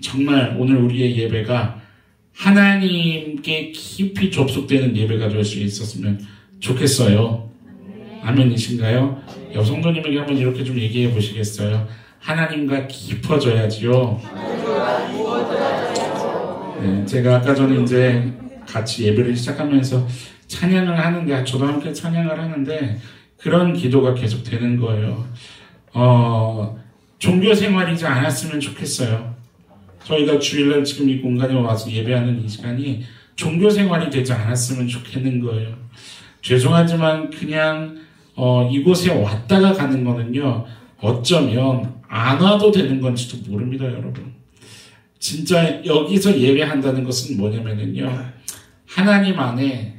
정말 오늘 우리의 예배가 하나님께 깊이 접속되는 예배가 될 수 있었으면 좋겠어요. 아멘이신가요? 옆 성도님에게 한번 이렇게 좀 얘기해 보시겠어요? 하나님과 깊어져야지요. 네, 제가 아까 전에 이제 같이 예배를 시작하면서 찬양을 하는데, 저도 함께 찬양을 하는데 그런 기도가 계속 되는 거예요. 종교 생활이지 않았으면 좋겠어요. 저희가 주일날 지금 이 공간에 와서 예배하는 이 시간이 종교 생활이 되지 않았으면 좋겠는 거예요. 죄송하지만 그냥 이곳에 왔다가 가는 거는요, 어쩌면 안 와도 되는 건지도 모릅니다, 여러분. 진짜 여기서 예배한다는 것은 뭐냐면요, 하나님 안에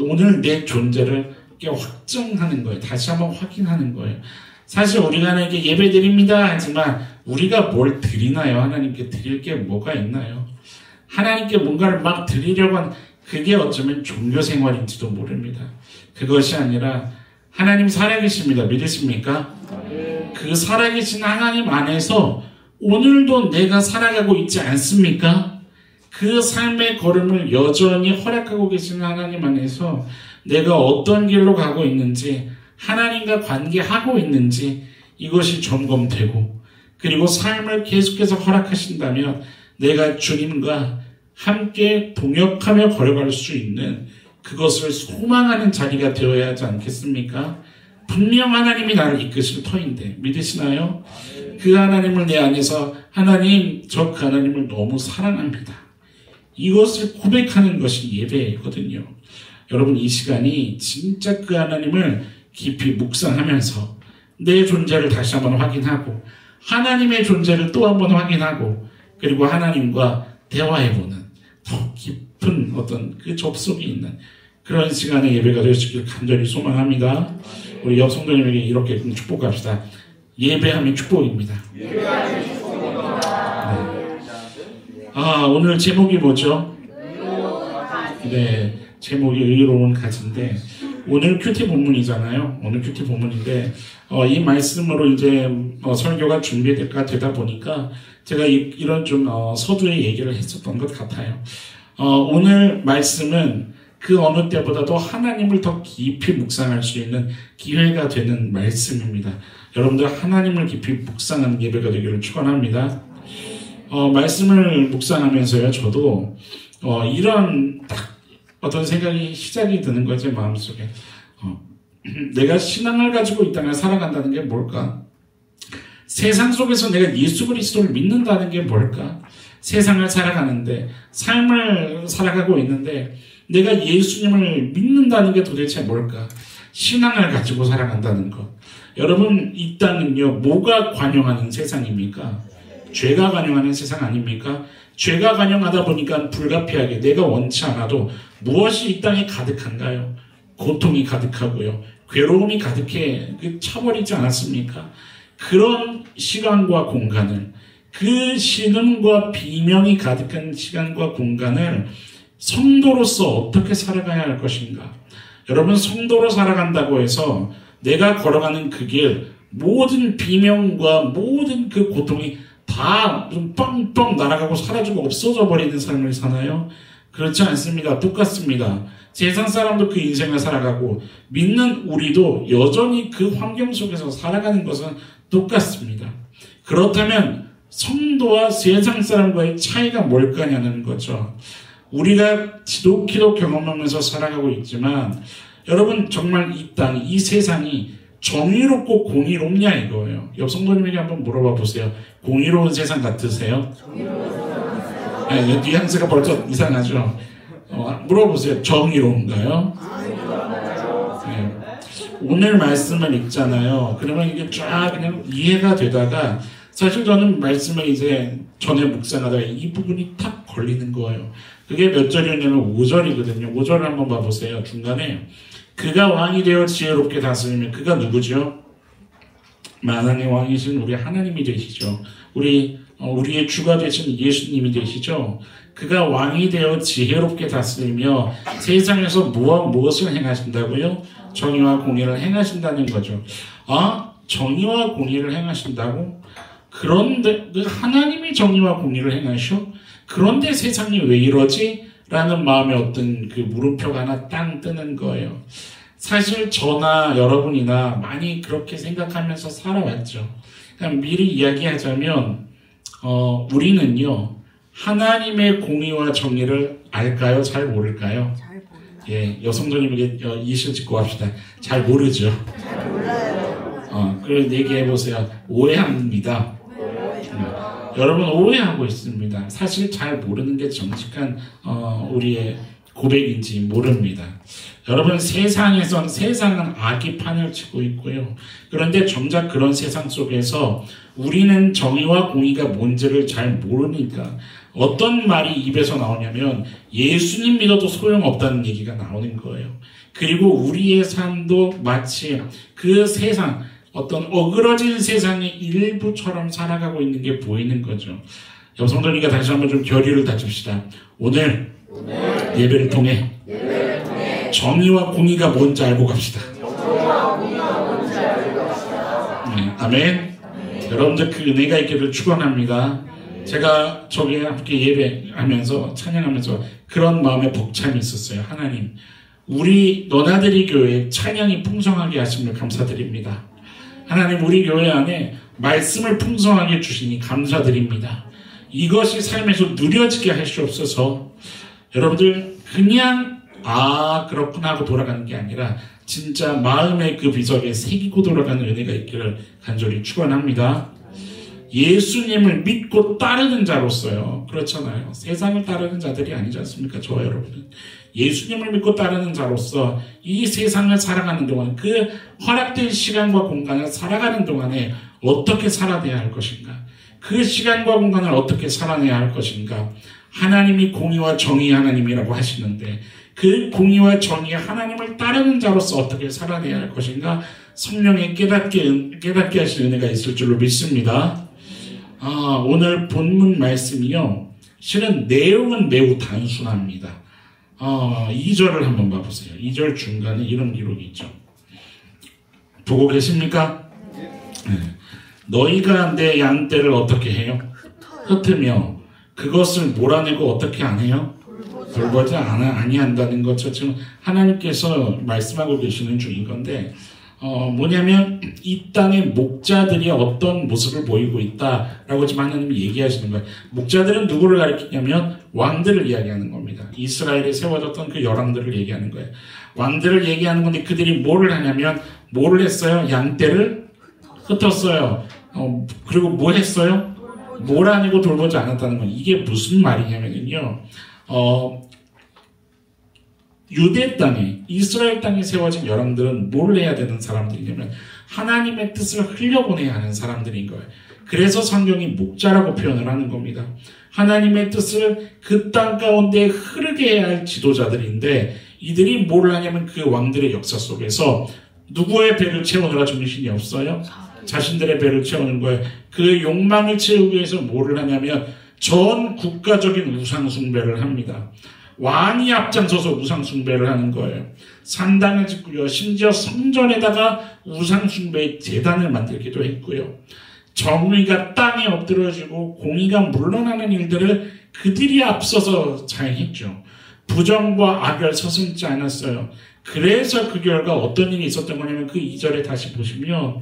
오늘 내 존재를 확정하는 거예요. 다시 한번 확인하는 거예요. 사실 우리가 하나님께 예배 드립니다 하지만 우리가 뭘 드리나요? 하나님께 드릴 게 뭐가 있나요? 하나님께 뭔가를 막 드리려고 하는, 그게 어쩌면 종교 생활인지도 모릅니다. 그것이 아니라 하나님 살아계십니다. 믿으십니까? 그 살아계신 하나님 안에서 오늘도 내가 살아가고 있지 않습니까? 그 삶의 걸음을 여전히 허락하고 계시는 하나님 안에서 내가 어떤 길로 가고 있는지, 하나님과 관계하고 있는지 이것이 점검되고, 그리고 삶을 계속해서 허락하신다면 내가 주님과 함께 동역하며 걸어갈 수 있는 그것을 소망하는 자리가 되어야 하지 않겠습니까? 분명 하나님이 나를 이끄실 터인데 믿으시나요? 그 하나님을 내 안에서, 하나님, 저 그 하나님을 너무 사랑합니다, 이것을 고백하는 것이 예배거든요. 여러분, 이 시간이 진짜 그 하나님을 깊이 묵상하면서 내 존재를 다시 한번 확인하고, 하나님의 존재를 또 한번 확인하고, 그리고 하나님과 대화해보는 더 깊은 어떤 그 접속이 있는 그런 시간의 예배가 될 수 있기를 간절히 소망합니다. 우리 옆 성도님에게 이렇게 축복합시다. 예배하면 축복입니다. 예배하면 축복입니다. 네. 오늘 제목이 뭐죠? 네, 제목이 의로운 가지인데, 오늘 큐티 본문이잖아요. 오늘 큐티 본문인데, 이 말씀으로 이제 설교가 준비가 되다 보니까 제가 이런 좀 서두에 얘기를 했었던 것 같아요. 오늘 말씀은 그 어느 때보다도 하나님을 더 깊이 묵상할 수 있는 기회가 되는 말씀입니다. 여러분들 하나님을 깊이 묵상하는 예배가 되기를 축원합니다. 말씀을 묵상하면서요, 저도 이런 딱 어떤 생각이 시작이 드는 거예요, 제 마음속에. 내가 신앙을 가지고 이 땅을 살아간다는 게 뭘까? 세상 속에서 내가 예수 그리스도를 믿는다는 게 뭘까? 세상을 살아가는데, 삶을 살아가고 있는데 내가 예수님을 믿는다는 게 도대체 뭘까? 신앙을 가지고 살아간다는 것. 여러분, 이 땅은요, 뭐가 관영하는 세상입니까? 죄가 관영하는 세상 아닙니까? 죄가 관영하다 보니까 불가피하게 내가 원치 않아도 무엇이 이 땅에 가득한가요? 고통이 가득하고요, 괴로움이 가득해 차버리지 않았습니까? 그런 시간과 공간을, 그 신음과 비명이 가득한 시간과 공간을 성도로서 어떻게 살아가야 할 것인가? 여러분, 성도로 살아간다고 해서 내가 걸어가는 그 길, 모든 비명과 모든 그 고통이 다 좀 뻥뻥 날아가고 사라지고 없어져 버리는 삶을 사나요? 그렇지 않습니다. 똑같습니다. 세상 사람도 그 인생을 살아가고 믿는 우리도 여전히 그 환경 속에서 살아가는 것은 똑같습니다. 그렇다면 성도와 세상 사람과의 차이가 뭘까냐는 거죠. 우리가 지독히도 경험하면서 살아가고 있지만, 여러분, 정말 이 땅, 이 세상이 정의롭고 공의롭냐 이거예요. 옆 성도님에게 한번 물어봐 보세요. 공의로운 세상 같으세요? 네, 뉘앙스가 벌써 이상하죠. 물어보세요. 정의로운가요? 네. 오늘 말씀을 읽잖아요. 그러면 이게 쫙 그냥 이해가 되다가, 사실 저는 말씀을 이제 전에 묵상하다가 이 부분이 탁 걸리는 거예요. 그게 몇 절이냐면 5절이거든요. 5절을 한번 봐보세요. 중간에 그가 왕이 되어 지혜롭게 다스리면, 그가 누구죠? 만왕의 왕이신 우리 하나님이 되시죠. 우리의 주가 되신 예수님이 되시죠. 그가 왕이 되어 지혜롭게 다스리며 세상에서 무엇을 행하신다고요? 정의와 공의를 행하신다는 거죠. 정의와 공의를 행하신다고? 그런데 하나님이 정의와 공의를 행하셔? 그런데 세상이 왜 이러지? 라는 마음에 어떤 그 물음표가 하나 땅 뜨는 거예요. 사실 저나 여러분이나 많이 그렇게 생각하면서 살아왔죠. 그냥 미리 이야기하자면 우리는요 하나님의 공의와 정의를 알까요? 잘 모를까요? 잘 몰라요. 예, 여성들님에게 이실 짓고 합시다. 잘 모르죠. 잘 몰라요. 그걸 얘기해보세요. 오해합니다. 여러분 오해하고 있습니다. 사실 잘 모르는 게 정직한 우리의 고백인지 모릅니다. 여러분 세상은 악이 판을 치고 있고요. 그런데 정작 그런 세상 속에서 우리는 정의와 공의가 뭔지를 잘 모르니까 어떤 말이 입에서 나오냐면 예수님 믿어도 소용없다는 얘기가 나오는 거예요. 그리고 우리의 삶도 마치 그 세상 어떤 어그러진 세상의 일부처럼 살아가고 있는 게 보이는 거죠. 여성들이니까 다시 한번 좀 결의를 다집시다. 오늘 예배를 통해 정의와 공의가 뭔지 알고 갑시다. 네, 아멘. 여러분들 그 은혜가 있기를 축원합니다. 제가 저기 함께 예배하면서 찬양하면서 그런 마음의 벅참이 있었어요. 하나님, 우리 너나들이 교회 찬양이 풍성하게 하심을 감사드립니다. 하나님, 우리 교회 안에 말씀을 풍성하게 주시니 감사드립니다. 이것이 삶에서 누려지게 하시옵소서. 여러분들 그냥 그렇구나 하고 돌아가는 게 아니라 진짜 마음의 그 비석에 새기고 돌아가는 은혜가 있기를 간절히 축원합니다. 예수님을 믿고 따르는 자로서요. 그렇잖아요. 세상을 따르는 자들이 아니지 않습니까? 저와 여러분은. 예수님을 믿고 따르는 자로서 이 세상을 살아가는 동안 그 허락된 시간과 공간을 살아가는 동안에 어떻게 살아내야 할 것인가? 그 시간과 공간을 어떻게 살아내야 할 것인가? 하나님이 공의와 정의의 하나님이라고 하시는데 그 공의와 정의의 하나님을 따르는 자로서 어떻게 살아내야 할 것인가? 성령의 깨닫게 하실 은혜가 있을 줄로 믿습니다. 오늘 본문 말씀이요. 실은 내용은 매우 단순합니다. 2절을 한번 봐보세요. 2절 중간에 이런 기록이 있죠. 보고 계십니까? 네. 너희가 내 양떼를 어떻게 해요? 흩으며 그것을 몰아내고 어떻게 안 해요? 돌보지 아니한다는 것죠. 지금 하나님께서 말씀하고 계시는 중인 건데 뭐냐면 이 땅의 목자들이 어떤 모습을 보이고 있다라고 지금 하나님이 얘기하시는 거예요. 목자들은 누구를 가리키냐면 왕들을 이야기하는 겁니다. 이스라엘에 세워졌던 그 열왕들을 얘기하는 거예요. 왕들을 얘기하는 건데 그들이 뭐를 하냐면 뭐를 했어요? 양떼를 흩었어요. 그리고 뭐 했어요? 몰아내고 돌보지 않았다는 건 이게 무슨 말이냐면요. 유대 땅에 이스라엘 땅에 세워진 열왕들은 뭘 해야 되는 사람들이냐면 하나님의 뜻을 흘려보내야 하는 사람들인 거예요. 그래서 성경이 목자라고 표현을 하는 겁니다. 하나님의 뜻을 그 땅 가운데 흐르게 해야 할 지도자들인데 이들이 뭘 하냐면 그 왕들의 역사 속에서 누구의 배를 채우느라 정신이 없어요? 자신들의 배를 채우는 거예요. 그 욕망을 채우기 위해서 뭐를 하냐면 전 국가적인 우상 숭배를 합니다. 왕이 앞장서서 우상 숭배를 하는 거예요. 산당을 짓고요. 심지어 성전에다가 우상 숭배의 제단을 만들기도 했고요. 정의가 땅에 엎드려지고 공의가 물러나는 일들을 그들이 앞서서 자행했죠. 부정과 악을 서슴지 않았어요. 그래서 그 결과 어떤 일이 있었던 거냐면 그 2절에 다시 보시면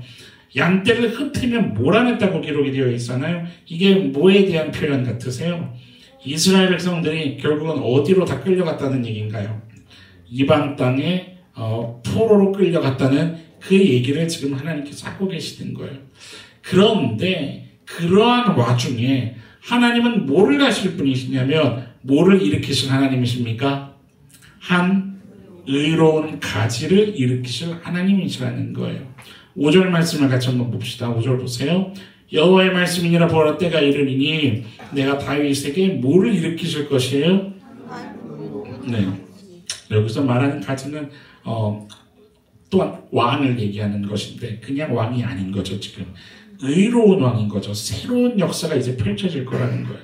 양떼를 흩으면 몰아냈다고 기록이 되어 있잖아요. 이게 뭐에 대한 표현 같으세요? 이스라엘 백성들이 결국은 어디로 다 끌려갔다는 얘기인가요? 이방 땅에 포로로 끌려갔다는 그 얘기를 지금 하나님께서 하고 계시는 거예요. 그런데 그러한 와중에 하나님은 뭐를 하실 분이시냐면 뭐를 일으키실 하나님이십니까? 한 의로운 가지를 일으키실 하나님이시라는 거예요. 5절 말씀을 같이 한번 봅시다. 5절 보세요. 여호와의 말씀이니라 보라 때가 이르리니 내가 다윗에게 뭐를 일으키실 것이에요? 네. 여기서 말하는 가지는 또한 왕을 얘기하는 것인데 그냥 왕이 아닌 거죠. 지금 의로운 왕인 거죠. 새로운 역사가 이제 펼쳐질 거라는 거예요.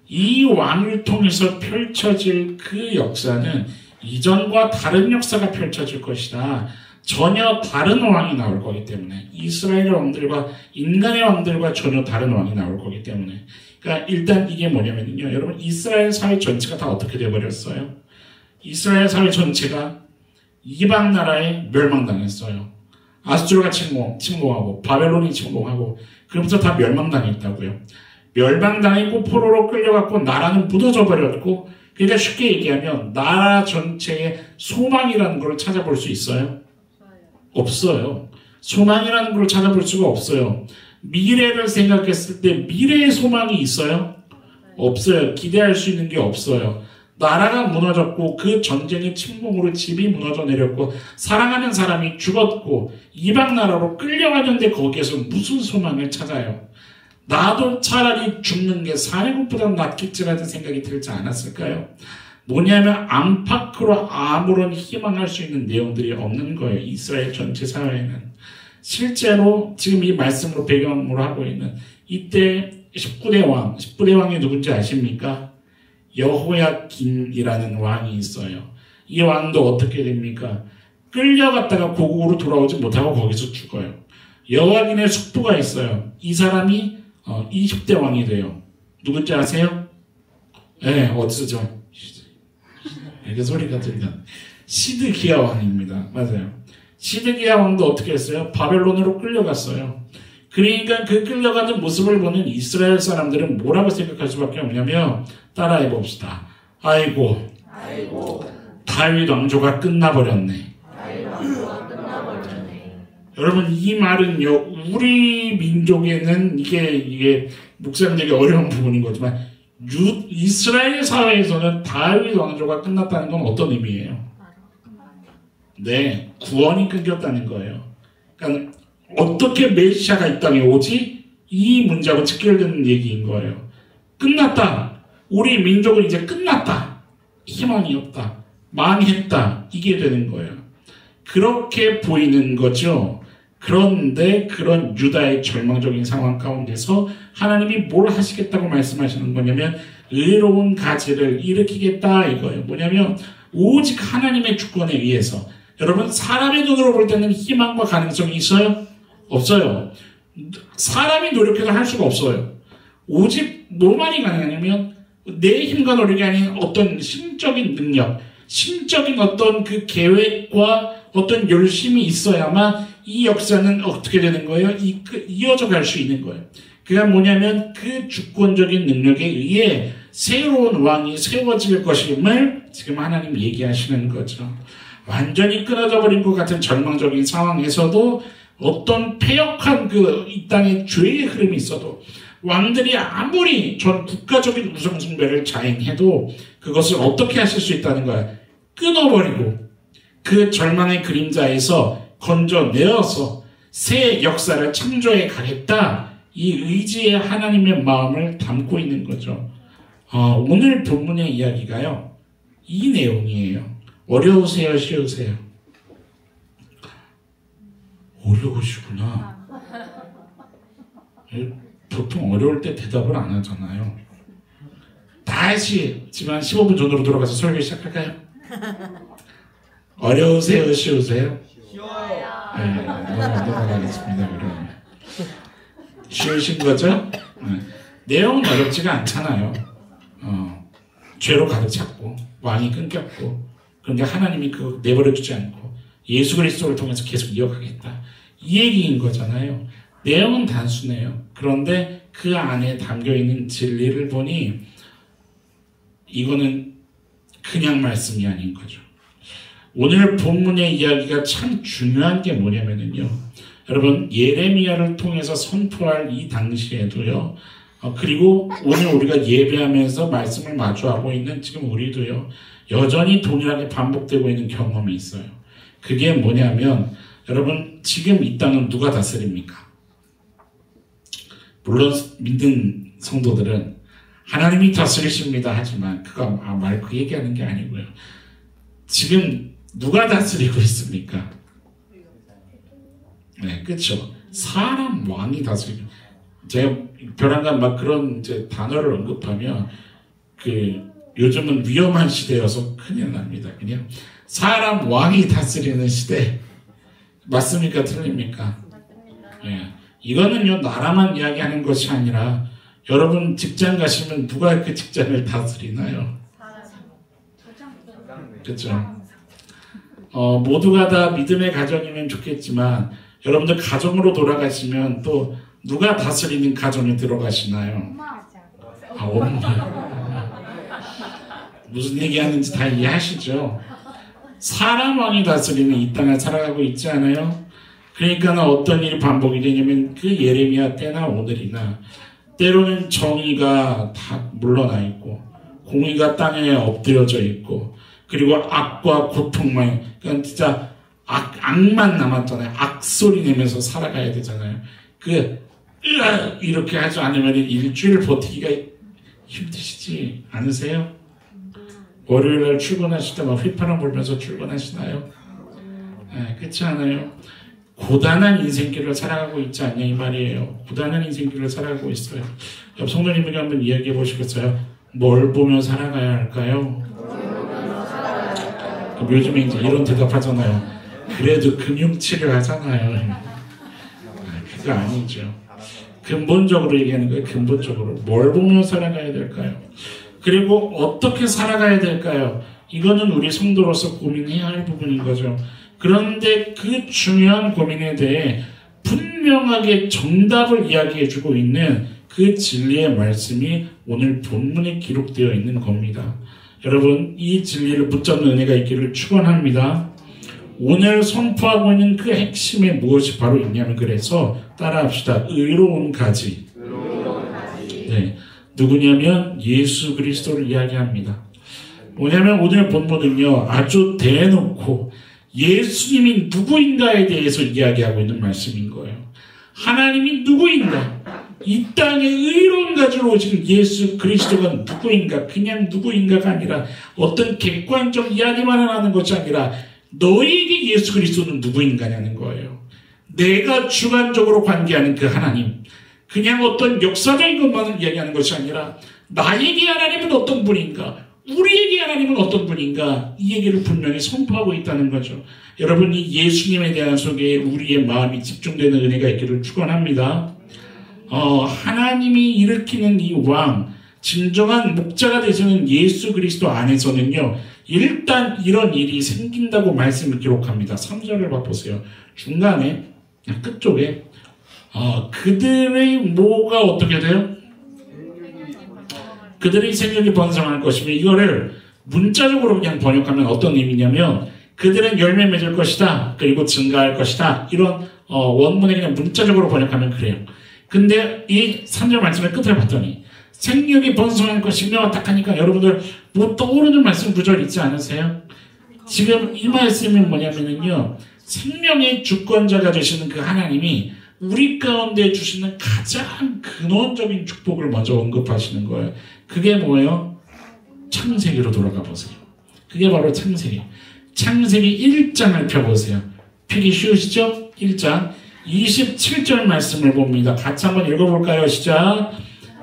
이 왕을 통해서 펼쳐질 그 역사는 이전과 다른 역사가 펼쳐질 것이다. 전혀 다른 왕이 나올 거기 때문에 이스라엘 왕들과 인간의 왕들과 전혀 다른 왕이 나올 거기 때문에 그러니까 일단 이게 뭐냐면요. 여러분 이스라엘 사회 전체가 다 어떻게 돼버렸어요? 이스라엘 사회 전체가 이방 나라에 멸망당했어요. 아수르가 침공하고 바벨론이 침공하고 그러면서 다 멸망당했다고요. 멸망당했고 포로로 끌려갔고 나라는 무너져 버렸고 그러니까 쉽게 얘기하면 나라 전체에 소망이라는 걸 찾아볼 수 있어요? 없어요. 소망이라는 걸 찾아볼 수가 없어요. 미래를 생각했을 때 미래의 소망이 있어요? 없어요. 기대할 수 있는 게 없어요. 나라가 무너졌고 그 전쟁의 침공으로 집이 무너져 내렸고 사랑하는 사람이 죽었고 이방 나라로 끌려가는데 거기에서 무슨 소망을 찾아요? 나도 차라리 죽는 게 사는 것보다 낫겠지라는 생각이 들지 않았을까요? 뭐냐면 안팎으로 아무런 희망할 수 있는 내용들이 없는 거예요. 이스라엘 전체 사회에는. 실제로 지금 이 말씀으로 배경으로 하고 있는 이때 19대 왕이 누군지 아십니까? 여호야긴이라는 왕이 있어요. 이 왕도 어떻게 됩니까? 끌려갔다가 고국으로 돌아오지 못하고 거기서 죽어요. 여호야긴의 숙부가 있어요. 이 사람이 20대 왕이 돼요. 누군지 아세요? 네, 어디서죠? 이렇게 소리가 들리는 시드기야 왕입니다. 맞아요. 시드기야 왕도 어떻게 했어요? 바벨론으로 끌려갔어요. 그러니까 그 끌려가는 모습을 보는 이스라엘 사람들은 뭐라고 생각할 수밖에 없냐면 따라해 봅시다. 아이고 다윗 왕조가 끝나버렸네. 여러분 이 말은요 우리 민족에는 이게 묵상되기 어려운 부분인 거지만 이스라엘 사회에서는 다윗 왕조가 끝났다는 건 어떤 의미예요? 네, 구원이 끊겼다는 거예요. 그러니까 어떻게 메시아가 이 땅에 오지? 이 문제하고 직결되는 얘기인 거예요. 끝났다. 우리 민족은 이제 끝났다. 희망이 없다. 망했다. 이게 되는 거예요. 그렇게 보이는 거죠. 그런데 그런 유다의 절망적인 상황 가운데서 하나님이 뭘 하시겠다고 말씀하시는 거냐면 의로운 가지를 일으키겠다 이거예요. 뭐냐면 오직 하나님의 주권에 의해서 여러분 사람의 눈으로 볼 때는 희망과 가능성이 있어요? 없어요. 사람이 노력해도 할 수가 없어요. 오직 뭐만이 가능하냐면 내 힘과 노력이 아닌 어떤 신적인 능력, 신적인 어떤 그 계획과 어떤 열심이 있어야만 이 역사는 어떻게 되는 거예요? 이어져 갈 수 있는 거예요. 그게 뭐냐면 그 주권적인 능력에 의해 새로운 왕이 세워질 것임을 지금 하나님 얘기하시는 거죠. 완전히 끊어져 버린 것 같은 절망적인 상황에서도 어떤 패역한 이 땅의 죄의 흐름이 있어도 왕들이 아무리 전 국가적인 우상숭배를 자행해도 그것을 어떻게 하실 수 있다는 거야? 끊어버리고 그 절망의 그림자에서 건져내어서 새 역사를 창조해 가겠다. 이 의지의 하나님의 마음을 담고 있는 거죠. 오늘 본문의 이야기가요. 이 내용이에요. 어려우세요? 쉬우세요? 어려우시구나. 보통 어려울 때 대답을 안 하잖아요. 다시 지만 15분 전으로 돌아가서 설교 시작할까요? 어려우세요? 쉬우세요? 쉬워요. 네, 넘어가겠습니다. 그러면 쉬우신 거죠? 네. 내용은 어렵지가 않잖아요. 죄로 가득 찼고 왕이 끊겼고 그런데 하나님이 그거 내버려두지 않고 예수 그리스도를 통해서 계속 이어가겠다. 이 얘기인 거잖아요. 내용은 단순해요. 그런데 그 안에 담겨있는 진리를 보니 이거는 그냥 말씀이 아닌 거죠. 오늘 본문의 이야기가 참 중요한 게 뭐냐면요. 여러분 예레미야를 통해서 선포할 이 당시에도요. 그리고 오늘 우리가 예배하면서 말씀을 마주하고 있는 지금 우리도요. 여전히 동일하게 반복되고 있는 경험이 있어요. 그게 뭐냐면 여러분 지금 이 땅은 누가 다스립니까? 물론 믿는 성도들은 하나님이 다스리십니다 하지만 그거 그 얘기하는 게 아니고요. 지금 누가 다스리고 있습니까? 네, 그렇죠. 사람 왕이 다스리고 제가 벼랑간 막 그런 이제 단어를 언급하면 요즘은 위험한 시대여서 큰일 납니다. 그냥 사람 왕이 다스리는 시대. 맞습니까? 틀립니까? 예. 이거는요, 나라만 이야기하는 것이 아니라 여러분 직장 가시면 누가 그 직장을 다스리나요? 그렇죠. 모두가 다 믿음의 가정이면 좋겠지만 여러분들 가정으로 돌아가시면 또 누가 다스리는 가정에 들어가시나요? 엄마. 무슨 얘기하는지 다 이해하시죠? 사람 왕이 다스리는 이 땅을 살아가고 있지 않아요? 그러니까 어떤 일이 반복이 되냐면 그 예레미야 때나 오늘이나 때로는 정의가 다 물러나 있고 공의가 땅에 엎드려져 있고 그리고 악과 고통만, 그러니까 진짜 악만 남았잖아요. 악소리 내면서 살아가야 되잖아요. 이렇게 하지 않으면 일주일 버티기가 힘드시지 않으세요? 월요일날 출근하실 때 막 휘파람 불면서 출근하시나요? 네, 그렇지 않아요? 고단한 인생길을 살아가고 있지 않냐 이 말이에요. 고단한 인생길을 살아가고 있어요. 옆 성도님에게 한번 이야기해 보시겠어요? 뭘 보며 살아가야 할까요? 요즘에 이제 이런 대답하잖아요. 그래도 금융치료 하잖아요. 그거 아니죠. 근본적으로 얘기하는 거예요. 근본적으로. 뭘 보며 살아가야 될까요? 그리고 어떻게 살아가야 될까요? 이거는 우리 성도로서 고민해야 할 부분인 거죠. 그런데 그 중요한 고민에 대해 분명하게 정답을 이야기해주고 있는 그 진리의 말씀이 오늘 본문에 기록되어 있는 겁니다. 여러분, 이 진리를 붙잡는 은혜가 있기를 축원합니다. 오늘 선포하고 있는 그 핵심에 무엇이 바로 있냐면, 그래서 따라합시다. 의로운 가지. 네, 누구냐면 예수 그리스도를 이야기합니다. 뭐냐면 오늘 본문은요, 아주 대놓고 예수님이 누구인가에 대해서 이야기하고 있는 말씀인 거예요. 하나님이 누구인가? 이 땅에 의로운 가지로 오신 예수 그리스도가 누구인가? 그냥 누구인가가 아니라 어떤 객관적 이야기만 하는 것이 아니라 너에게 예수 그리스도는 누구인가냐는 거예요. 내가 주관적으로 관계하는 그 하나님, 그냥 어떤 역사적인 것만을 이야기하는 것이 아니라 나에게 하나님은 어떤 분인가? 우리에게 하나님은 어떤 분인가? 이 얘기를 분명히 선포하고 있다는 거죠. 여러분, 이 예수님에 대한 소개에 우리의 마음이 집중되는 은혜가 있기를 축원합니다. 하나님이 일으키는 이 왕, 진정한 목자가 되시는 예수 그리스도 안에서는요, 일단 이런 일이 생긴다고 말씀을 기록합니다. 3절을 봐보세요. 중간에, 끝쪽에, 그들의 뭐가 어떻게 돼요? 그들의 생육이 번성할 것이며, 이거를 문자적으로 그냥 번역하면 어떤 의미냐면, 그들은 열매 맺을 것이다. 그리고 증가할 것이다. 이런 원문에 그냥 문자적으로 번역하면 그래요. 근데 이 3절 말씀의 끝을 봤더니 생육이 번성할 것이며 딱 하니까 여러분들 뭐 떠오르는 말씀 구절 있지 않으세요? 지금 이 말씀이 뭐냐면요, 생명의 주권자가 되시는 그 하나님이 우리 가운데 주시는 가장 근원적인 축복을 먼저 언급하시는 거예요. 그게 뭐예요? 창세기로 돌아가 보세요. 그게 바로 창세기. 창세기 1장을 펴보세요. 펴기 쉬우시죠? 1장 27절 말씀을 봅니다. 같이 한번 읽어볼까요? 시작.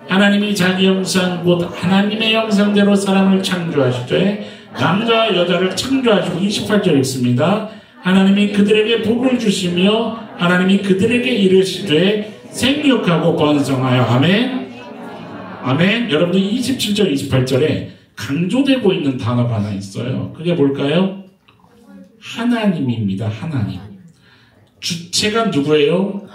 하나님이 자기 형상 곧 하나님의 형상대로 사람을 창조하시되 남자와 여자를 창조하시고 28절 읽습니다. 하나님이 그들에게 복을 주시며 하나님이 그들에게 이르시되 생육하고 번성하여. 아멘. 아멘. 여러분들 27절 28절에 강조되고 있는 단어가 하나 있어요. 그게 뭘까요? 하나님입니다. 하나님. 주체가 누구예요?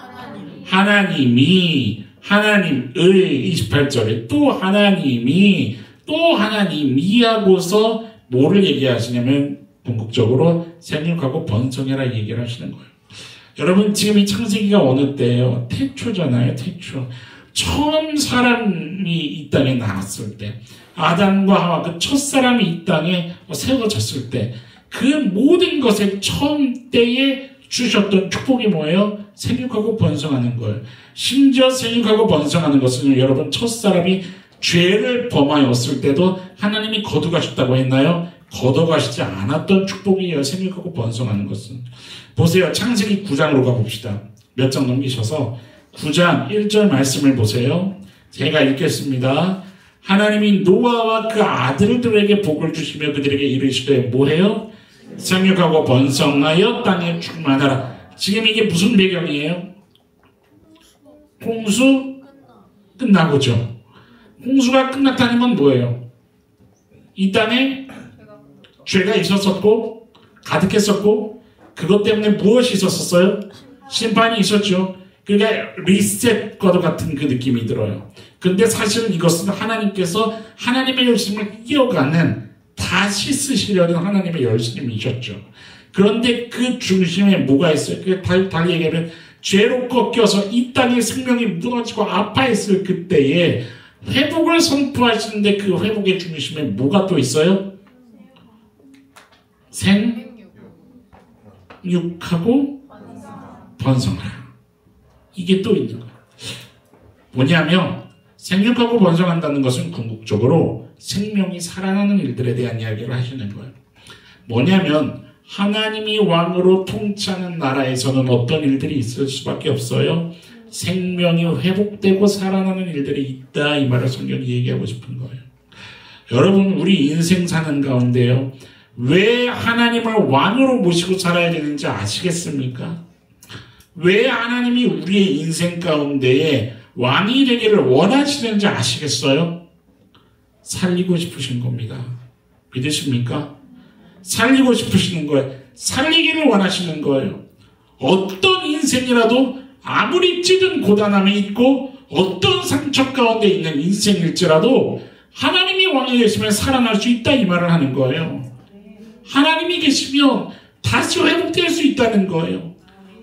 하나님이, 하나님의 28절에 또 하나님이, 또 하나님이 하고서 뭐를 얘기하시냐면 궁극적으로 생육하고 번성해라 얘기를 하시는 거예요. 여러분, 지금 이 창세기가 어느 때예요? 태초잖아요. 태초. 처음 사람이 이 땅에 나왔을 때, 아담과 하와 그 첫사람이 이 땅에 세워졌을 때, 그 모든 것의 처음 때에 주셨던 축복이 뭐예요? 생육하고 번성하는 거예요. 심지어 생육하고 번성하는 것은 여러분, 첫사람이 죄를 범하였을 때도 하나님이 거두가셨다고 했나요? 거둬가시지 않았던 축복이에요. 생육하고 번성하는 것은. 보세요. 창세기 9장으로 가봅시다. 몇 장 넘기셔서 9장 1절 말씀을 보세요. 제가 읽겠습니다. 하나님이 노아와 그 아들들에게 복을 주시며 그들에게 이르시되 뭐해요? 생육하고 번성하여 땅에 충만하라. 지금 이게 무슨 배경이에요? 홍수 끝나고죠. 홍수가 끝났다는 건 뭐예요? 이 땅에 죄가 있었었고 가득했었고 그것 때문에 무엇이 있었었어요? 심판이 있었죠. 그러니까 리셋과도 같은 그 느낌이 들어요. 근데 사실은 이것은 하나님께서 하나님의 열심을 이어가는 다시 쓰시려는 하나님의 열심이셨죠. 그런데 그 중심에 뭐가 있어요? 달리 얘기하면 죄로 꺾여서 이 땅의 생명이 무너지고 아파했을 그때에 회복을 선포하시는데 그 회복의 중심에 뭐가 또 있어요? 생육하고 번성하라. 이게 또 있는 거예요. 뭐냐면 생육하고 번성한다는 것은 궁극적으로 생명이 살아나는 일들에 대한 이야기를 하시는 거예요. 뭐냐면 하나님이 왕으로 통치하는 나라에서는 어떤 일들이 있을 수밖에 없어요. 생명이 회복되고 살아나는 일들이 있다. 이 말을 성경이 얘기하고 싶은 거예요. 여러분 우리 인생 사는 가운데요. 왜 하나님을 왕으로 모시고 살아야 되는지 아시겠습니까? 왜 하나님이 우리의 인생 가운데에 왕이 되기를 원하시는지 아시겠어요? 살리고 싶으신 겁니다. 믿으십니까? 살리고 싶으시는 거예요. 살리기를 원하시는 거예요. 어떤 인생이라도 아무리 찌든 고단함이 있고 어떤 상처 가운데 있는 인생일지라도 하나님이 왕이 되시면 살아날 수 있다 이 말을 하는 거예요. 하나님이 계시면 다시 회복될 수 있다는 거예요.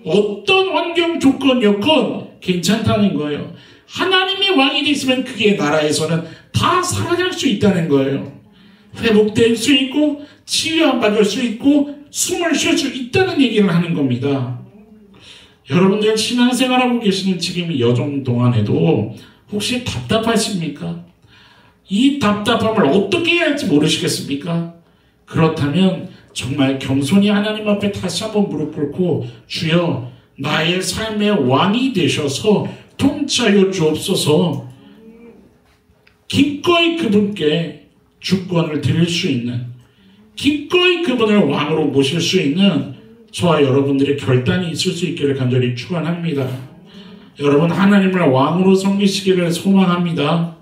어떤 환경 조건이었건 괜찮다는 거예요. 하나님이 왕이 되시면 그게 나라에서는 다 살아날 수 있다는 거예요. 회복될 수 있고 치유받을 수 있고 숨을 쉴 수 있다는 얘기를 하는 겁니다. 여러분들 신앙생활하고 계시는 지금 이 여정 동안에도 혹시 답답하십니까? 이 답답함을 어떻게 해야 할지 모르시겠습니까? 그렇다면 정말 겸손히 하나님 앞에 다시 한번 무릎 꿇고 주여 나의 삶의 왕이 되셔서 통치하여 주옵소서. 기꺼이 그분께 주권을 드릴 수 있는, 기꺼이 그분을 왕으로 모실 수 있는 저와 여러분들의 결단이 있을 수 있기를 간절히 축원합니다. 여러분 하나님을 왕으로 섬기시기를 소망합니다.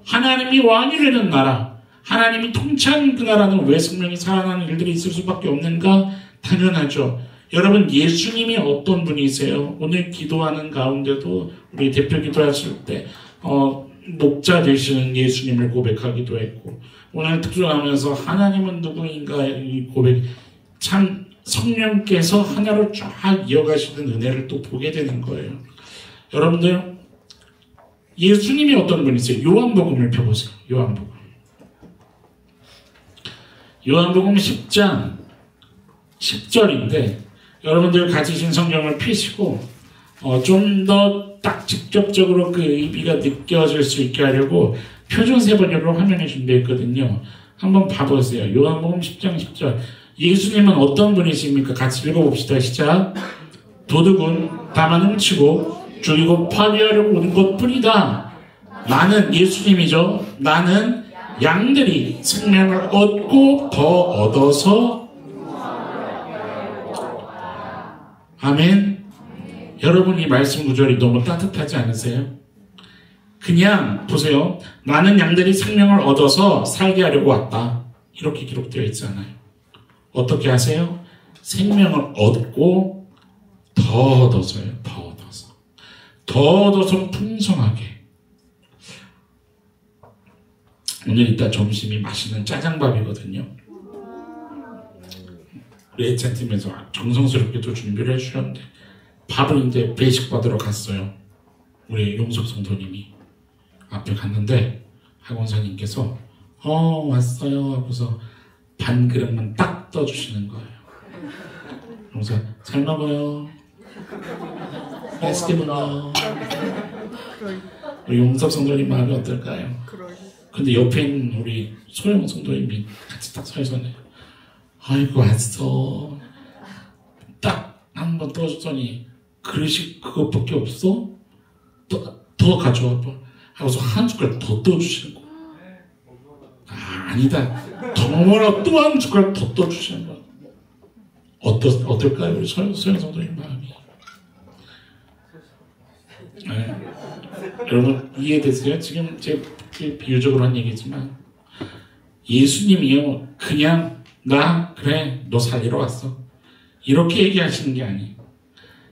하나님이 왕이 되는 나라, 하나님이 통치하는 그 나라는 왜 생명이 살아나는 일들이 있을 수밖에 없는가? 당연하죠. 여러분 예수님이 어떤 분이세요? 오늘 기도하는 가운데도 우리 대표 기도하실 때 목자 되시는 예수님을 고백하기도 했고 오늘 특종하면서 하나님은 누구인가 이 고백 참 성령께서 하나로 쫙 이어가시는 은혜를 또 보게 되는 거예요. 여러분들 예수님이 어떤 분이세요? 요한복음을 펴보세요. 요한복음 10장 10절인데 여러분들 가지신 성경을 펴시고 좀 더 딱 직접적으로 그 의미가 느껴질 수 있게 하려고 표준 세번역으로 화면에 준비해 있거든요. 한번 봐보세요. 요한복음 10장 10절 예수님은 어떤 분이십니까? 같이 읽어봅시다. 시작. 도둑은 다만 훔치고 죽이고 파괴하려고 오는 것뿐이다. 나는 예수님이죠. 나는 양들이 생명을 얻고 더 얻어서 아멘. 여러분 이 말씀 구절이 너무 따뜻하지 않으세요? 그냥 보세요. 나는 양들이 생명을 얻어서 살게 하려고 왔다. 이렇게 기록되어 있잖아요. 어떻게 하세요? 생명을 얻고 더 얻어서요. 더 얻어서 풍성하게. 오늘 이따 점심이 맛있는 짜장밥이거든요. 우리 애찬팀에서 정성스럽게도 준비를 해주셨는데 밥을 이제 배식 받으러 갔어요. 우리 용섭 성도님이 앞에 갔는데 학원사님께서 왔어요 하고서 반 그릇만 딱 떠주시는 거예요. 그래서 잘 먹어요. 맛있게 먹어요. 우리 용섭 성도님 마음이 어떨까요? 근데 옆에 있는 우리 소영 성도님이 같이 딱 서 있었네요. 아이고 왔어. 딱 한 번 떠줬더니 그릇이 그것밖에 없어? 더 가져와 봐. 하고서 한 숟갈 더 떠주시는 거야. 아니다. 더 뭐라 또 한 숟갈 더 떠주시는 거야. 어떨까요? 우리 소영 성도님 마음이. 네. 여러분 이해되세요? 지금 제가 비유적으로 한 얘기지만 예수님이요 그냥 그래 너 살리러 왔어 이렇게 얘기하시는 게 아니에요.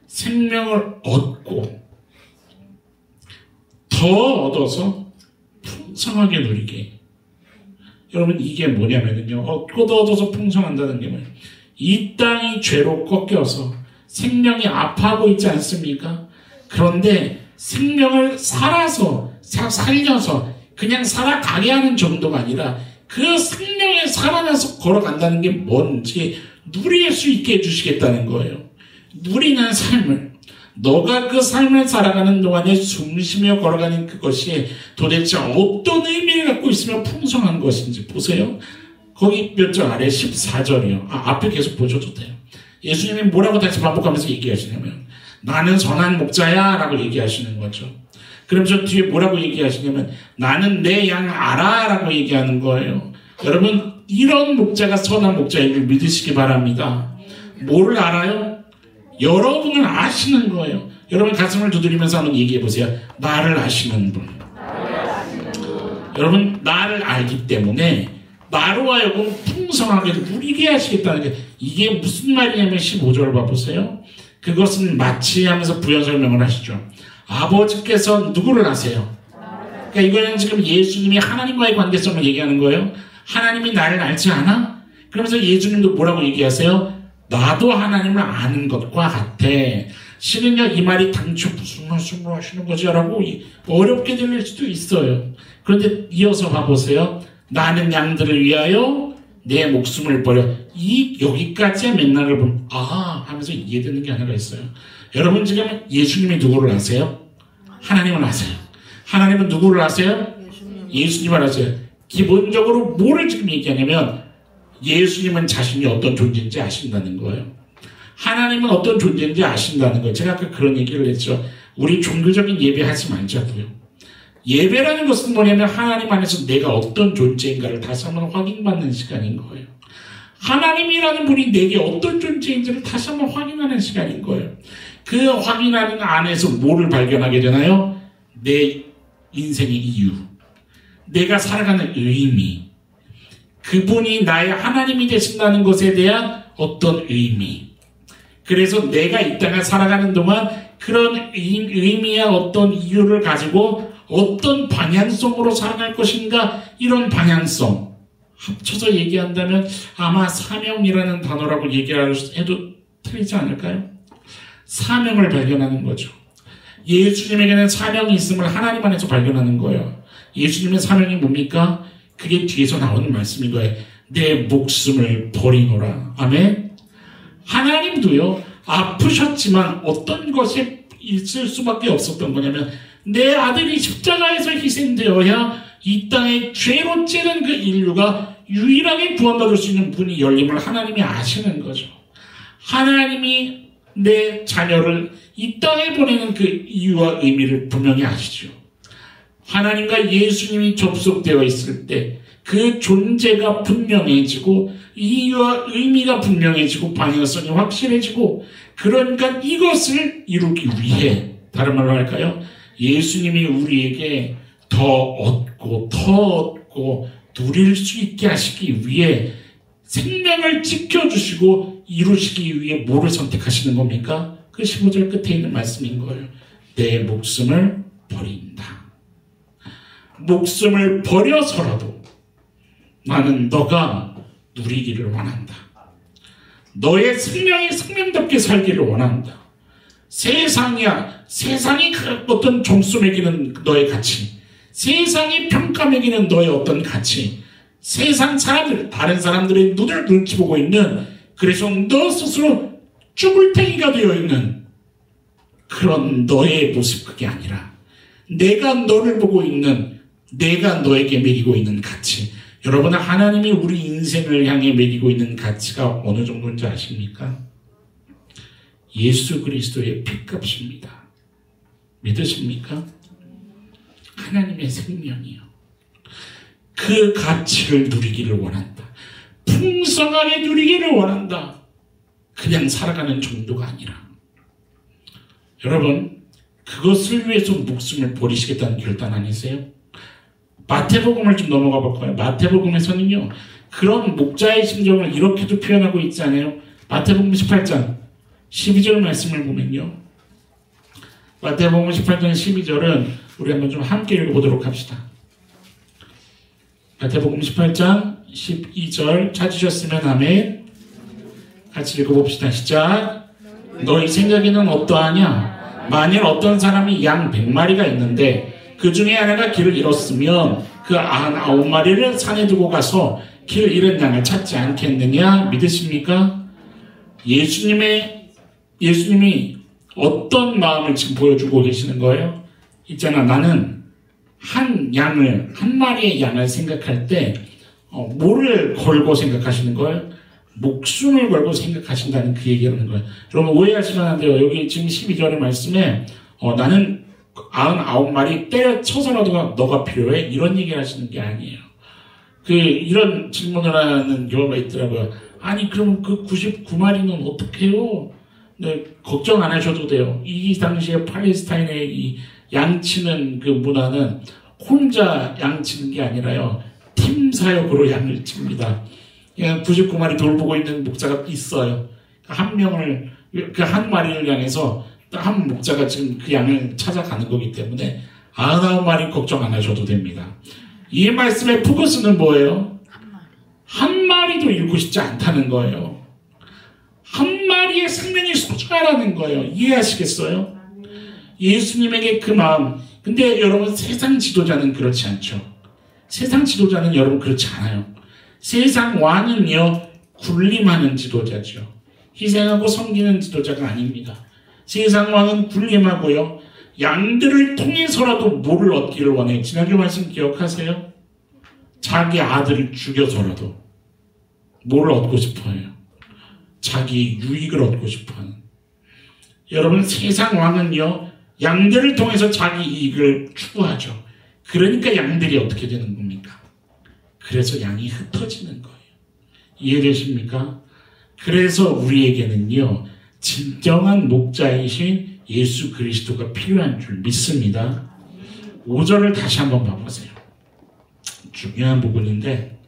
생명을 얻고 더 얻어서 풍성하게 누리게. 여러분 이게 뭐냐면요 얻고 더 얻어서 풍성한다는 게 뭐예요? 이 땅이 죄로 꺾여서 생명이 아파하고 있지 않습니까? 그런데 생명을 살려서 그냥 살아가게 하는 정도가 아니라 그 생명에 살아나서 걸어간다는 게 뭔지 누릴 수 있게 해주시겠다는 거예요. 누리는 삶을 너가 그 삶을 살아가는 동안에 숨쉬며 걸어가는 그것이 도대체 어떤 의미를 갖고 있으면 풍성한 것인지 보세요. 거기 몇 절 아래 14절이요. 앞에 계속 보셔도 돼요. 예수님이 뭐라고 다시 반복하면서 얘기하시냐면 나는 선한 목자야 라고 얘기하시는 거죠. 그러면서 뒤에 뭐라고 얘기하시냐면 나는 내 양 알아 라고 얘기하는 거예요. 여러분 이런 목자가 선한 목자인 줄 믿으시기 바랍니다. 뭐를 알아요? 여러분을 아시는 거예요. 여러분 가슴을 두드리면서 한번 얘기해 보세요. 나를 아시는 분. 여러분 나를 알기 때문에 나로 하여금 풍성하게 누리게 하시겠다는 게 이게 무슨 말이냐면 15절 봐보세요. 그것은 마치 하면서 부연 설명을 하시죠. 아버지께서 누구를 아세요? 그러니까 이거는 지금 예수님이 하나님과의 관계성을 얘기하는 거예요. 하나님이 나를 알지 않아? 그러면서 예수님도 뭐라고 얘기하세요? 나도 하나님을 아는 것과 같아. 실은요 이 말이 당초 무슨 말씀을 하시는 거지? 라고 어렵게 들릴 수도 있어요. 그런데 이어서 봐보세요. 나는 양들을 위하여 내 목숨을 버려. 여기까지의 맥락을 보면 하면서 이해되는 게 하나가 있어요. 여러분 지금 예수님이 누구를 아세요? 하나님을 아세요. 하나님은 누구를 아세요? 예수님을 아세요. 기본적으로 뭐를 지금 얘기하냐면 예수님은 자신이 어떤 존재인지 아신다는 거예요. 하나님은 어떤 존재인지 아신다는 거예요. 제가 아까 그런 얘기를 했죠. 우리 종교적인 예배하지 말자고요. 예배라는 것은 뭐냐면 하나님 안에서 내가 어떤 존재인가를 다시 한번 확인받는 시간인 거예요. 하나님이라는 분이 내게 어떤 존재인지를 다시 한번 확인하는 시간인 거예요. 그 확인하는 안에서 뭐를 발견하게 되나요? 내 인생의 이유, 내가 살아가는 의미, 그분이 나의 하나님이 되신다는 것에 대한 어떤 의미. 그래서 내가 이 땅을 살아가는 동안 그런 의미와 어떤 이유를 가지고 어떤 방향성으로 살아갈 것인가, 이런 방향성 합쳐서 얘기한다면 아마 사명이라는 단어라고 얘기해도 틀리지 않을까요? 사명을 발견하는 거죠. 예수님에게는 사명이 있음을 하나님 안에서 발견하는 거예요. 예수님의 사명이 뭡니까? 그게 뒤에서 나오는 말씀인 거예요. 내 목숨을 버리노라. 아멘. 하나님도요 아프셨지만 어떤 것이 있을 수밖에 없었던 거냐면 내 아들이 십자가에서 희생되어야 이 땅에 죄로 찌는 그 인류가 유일하게 구원받을 수 있는 문이 열림을 하나님이 아시는 거죠. 하나님이 내 자녀를 이 땅에 보내는 그 이유와 의미를 분명히 아시죠. 하나님과 예수님이 접속되어 있을 때 그 존재가 분명해지고 이유와 의미가 분명해지고 방향성이 확실해지고, 그러니까 이것을 이루기 위해, 다른 말로 할까요? 예수님이 우리에게 더 얻고 누릴 수 있게 하시기 위해 생명을 지켜주시고 이루시기 위해 뭐를 선택하시는 겁니까? 그 15절 끝에 있는 말씀인 거예요. 내 목숨을 버린다. 목숨을 버려서라도 나는 너가 누리기를 원한다. 너의 생명이 생명답게 살기를 원한다. 세상이 어떤 점수 매기는 너의 가치, 세상이 평가 매기는 너의 어떤 가치, 세상 사람들, 다른 사람들의 눈을 눈치 보고 있는, 그래서 너 스스로 쭈글탱이가 되어 있는 그런 너의 모습, 그게 아니라 내가 너를 보고 있는, 내가 너에게 매기고 있는 가치. 여러분, 하나님이 우리 인생을 향해 매기고 있는 가치가 어느 정도인지 아십니까? 예수 그리스도의 핏값입니다. 믿으십니까? 하나님의 생명이요. 그 가치를 누리기를 원한다. 풍성하게 누리기를 원한다. 그냥 살아가는 정도가 아니라 여러분 그것을 위해서 목숨을 버리시겠다는 결단 아니세요? 마태복음을 좀 넘어가 볼까요? 마태복음에서는요 그런 목자의 심정을 이렇게도 표현하고 있지 않아요? 마태복음 18장 12절 말씀을 보면요 마태복음 18장 12절은 우리 한번 좀 함께 읽어보도록 합시다. 마태복음 18장 12절 찾으셨으면 아멘. 같이 읽어봅시다. 시작. 너희 생각에는 어떠하냐? 만일 어떤 사람이 양 100마리가 있는데 그 중에 하나가 길을 잃었으면 그 99마리를 산에 두고 가서 길 잃은 양을 찾지 않겠느냐? 믿으십니까? 예수님이 어떤 마음을 지금 보여주고 계시는 거예요? 있잖아, 나는 한 마리의 양을 생각할 때 뭐를 걸고 생각하시는 거예요? 목숨을 걸고 생각하신다는 그 얘기를 하는 거예요. 여러분 오해하시면 안 돼요. 여기 지금 12절의 말씀에 나는 99마리 때려쳐서라도 너가 필요해? 이런 얘기를 하시는 게 아니에요. 이런 질문을 하는 경우가 있더라고요. 아니 그럼 그 99마리는 어떻게 해요? 네, 걱정 안 하셔도 돼요. 이 당시에 팔레스타인의 이 양치는 그 문화는 혼자 양치는 게 아니라요. 팀 사역으로 양을 칩니다. 그냥 99마리 돌보고 있는 목자가 있어요. 한 명을, 그 한 마리를 향해서 한 목자가 지금 그 양을 찾아가는 거기 때문에 99마리 걱정 안 하셔도 됩니다. 이 말씀의 포커스는 뭐예요? 한 마리도 잃고 싶지 않다는 거예요. 한 마리의 생명이 소중하다는 거예요. 이해하시겠어요? 예수님에게 그 마음. 근데 여러분 세상 지도자는 그렇지 않죠. 세상 지도자는 여러분 그렇지 않아요. 세상 왕은요 군림하는 지도자죠. 희생하고 섬기는 지도자가 아닙니다. 세상 왕은 군림하고요 양들을 통해서라도 뭐를 얻기를 원해. 지난주 말씀 기억하세요? 자기 아들을 죽여서라도 뭐를 얻고 싶어해요? 자기 유익을 얻고 싶어하는. 여러분 세상 왕은요 양들을 통해서 자기 이익을 추구하죠. 그러니까 양들이 어떻게 되는 겁니까? 그래서 양이 흩어지는 거예요. 이해되십니까? 그래서 우리에게는요 진정한 목자이신 예수 그리스도가 필요한 줄 믿습니다. 5절을 다시 한번 봐보세요. 중요한 부분인데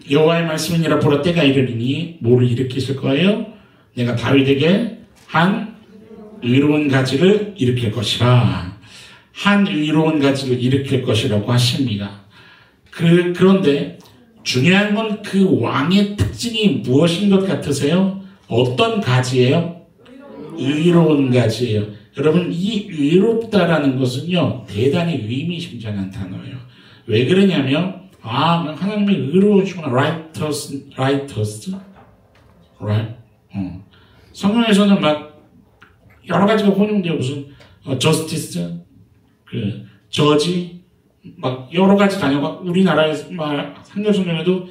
여호와의 말씀이니라 보라 때가 이르리니 뭐를 일으키실 거예요? 내가 다윗에게 한 의로운 가지를 일으킬 것이라. 한 의로운 가지를 일으킬 것이라고 하십니다. 그런데 중요한 건 그 왕의 특징이 무엇인 것 같으세요? 어떤 가지예요? 의로운 가지예요. 여러분 이 의롭다라는 것은요 대단히 의미심장한 단어예요. 왜 그러냐면 하나님이 의로우시구나. righteous, right? 성경에서는 막 여러 가지가 혼용돼요. 무슨 justice, judge, 막 여러 가지 단어가 우리나라에서 한글 성경에도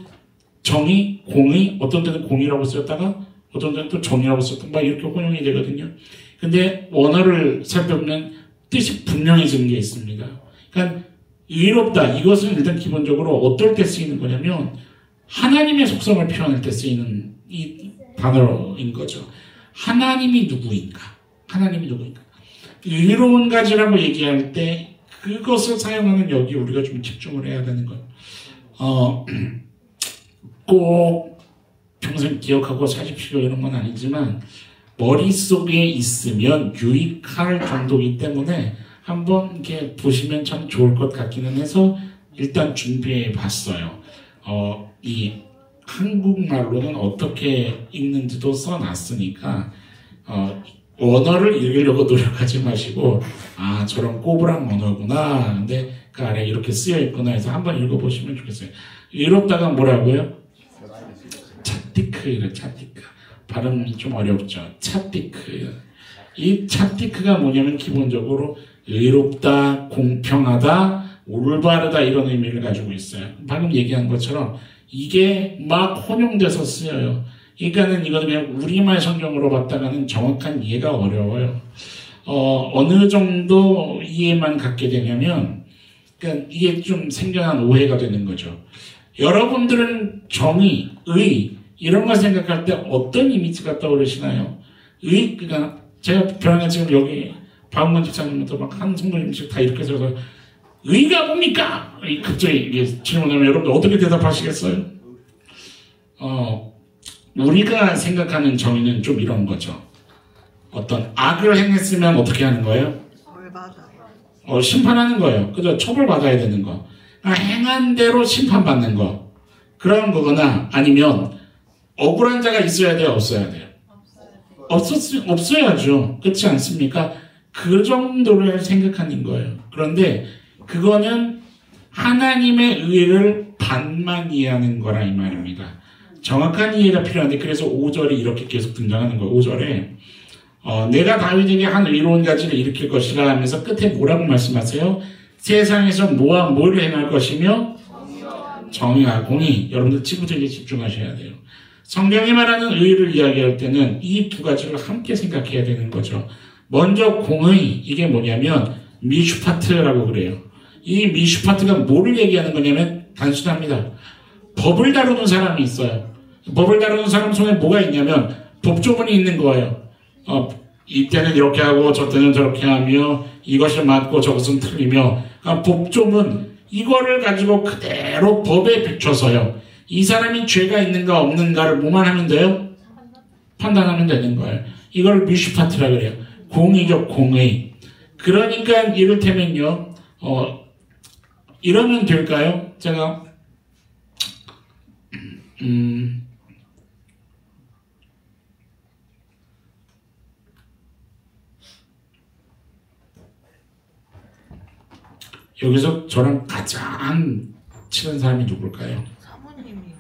정의, 공의, 어떤 때는 공의라고 쓰였다가 어떤 때는 또 정의라고 쓰였다가 막 이렇게 혼용이 되거든요. 근데 원어를 살펴보면 뜻이 분명해지는 게 있습니다. 그러니까 의롭다 이것은 일단 기본적으로 어떨 때 쓰이는 거냐면 하나님의 속성을 표현할 때 쓰이는 이 단어인 거죠. 하나님이 누구인가? 의로운 가지라고 얘기할 때 그것을 사용하는 여기 우리가 좀 집중을 해야 되는 거예요. 꼭 평생 기억하고 사십시오 이런 건 아니지만 머릿속에 있으면 유익할 정도이기 때문에 한번 이렇게 보시면 참 좋을 것 같기는 해서 일단 준비해 봤어요. 이 한국말로는 어떻게 읽는지도 써놨으니까 언어를 읽으려고 노력하지 마시고 저런 꼬부랑 언어구나. 근데 그 아래 이렇게 쓰여있구나 해서 한번 읽어보시면 좋겠어요. 의롭다가 뭐라고요? 차티크예요. 차티크. 발음이 좀 어렵죠. 차티크. 이 차티크가 뭐냐면 기본적으로 의롭다, 공평하다, 올바르다 이런 의미를 가지고 있어요. 방금 얘기한 것처럼 이게 막 혼용돼서 쓰여요. 그러니까는 이거는 그냥 우리말 성경으로 봤다가는 정확한 이해가 어려워요. 어느 정도 이해만 갖게 되냐면, 그러니까 이게 좀 생겨난 오해가 되는 거죠. 여러분들은 정의, 의, 이런 걸 생각할 때 어떤 이미지가 떠오르시나요? 그러니까 제가 변함에 지금 여기 박은건 집사님부터 막 한 성도님씩 다 이렇게 해서 의가 뭡니까? 갑자기 질문하면 여러분들 어떻게 대답하시겠어요? 우리가 생각하는 정의는 좀 이런 거죠. 어떤 악을 행했으면 어떻게 하는 거예요? 심판하는 거예요. 그죠? 처벌받아야 되는 거. 행한 대로 심판받는 거. 그런 거거나 아니면 억울한 자가 있어야 돼요? 없어야 돼요? 없어야죠. 그렇지 않습니까? 그 정도를 생각하는 거예요. 그런데 그거는 하나님의 의를 반만 이해하는 거라 이 말입니다. 정확한 이해가 필요한데 그래서 5절이 이렇게 계속 등장하는 거예요. 5절에 내가 다윗에게 한 의로운 가지를 일으킬 것이라 하면서 끝에 뭐라고 말씀하세요? 세상에서 뭐와 뭘 행할 것이며 정의와 공의. 여러분들 지구적에 집중하셔야 돼요. 성경이 말하는 의를 이야기할 때는 이 두 가지를 함께 생각해야 되는 거죠. 먼저 공의, 이게 뭐냐면 미슈파트라고 그래요. 이 미슈파트가 뭐를 얘기하는 거냐면 단순합니다. 법을 다루는 사람이 있어요. 법을 다루는 사람 손에 뭐가 있냐면 법조문이 있는 거예요. 이때는 이렇게 하고 저때는 저렇게 하며 이것이 맞고 저것은 틀리며 법조문 이거를 가지고 그대로 법에 비춰서요. 이 사람이 죄가 있는가 없는가를 뭐만 하면 돼요? 판단하면 되는 거예요. 이걸 미슈파트라 그래요. 공의적 공의. 그러니까 이를테면요. 이러면 될까요? 제가 여기서 저랑 가장 친한 사람이 누굴까요? 사모님이요.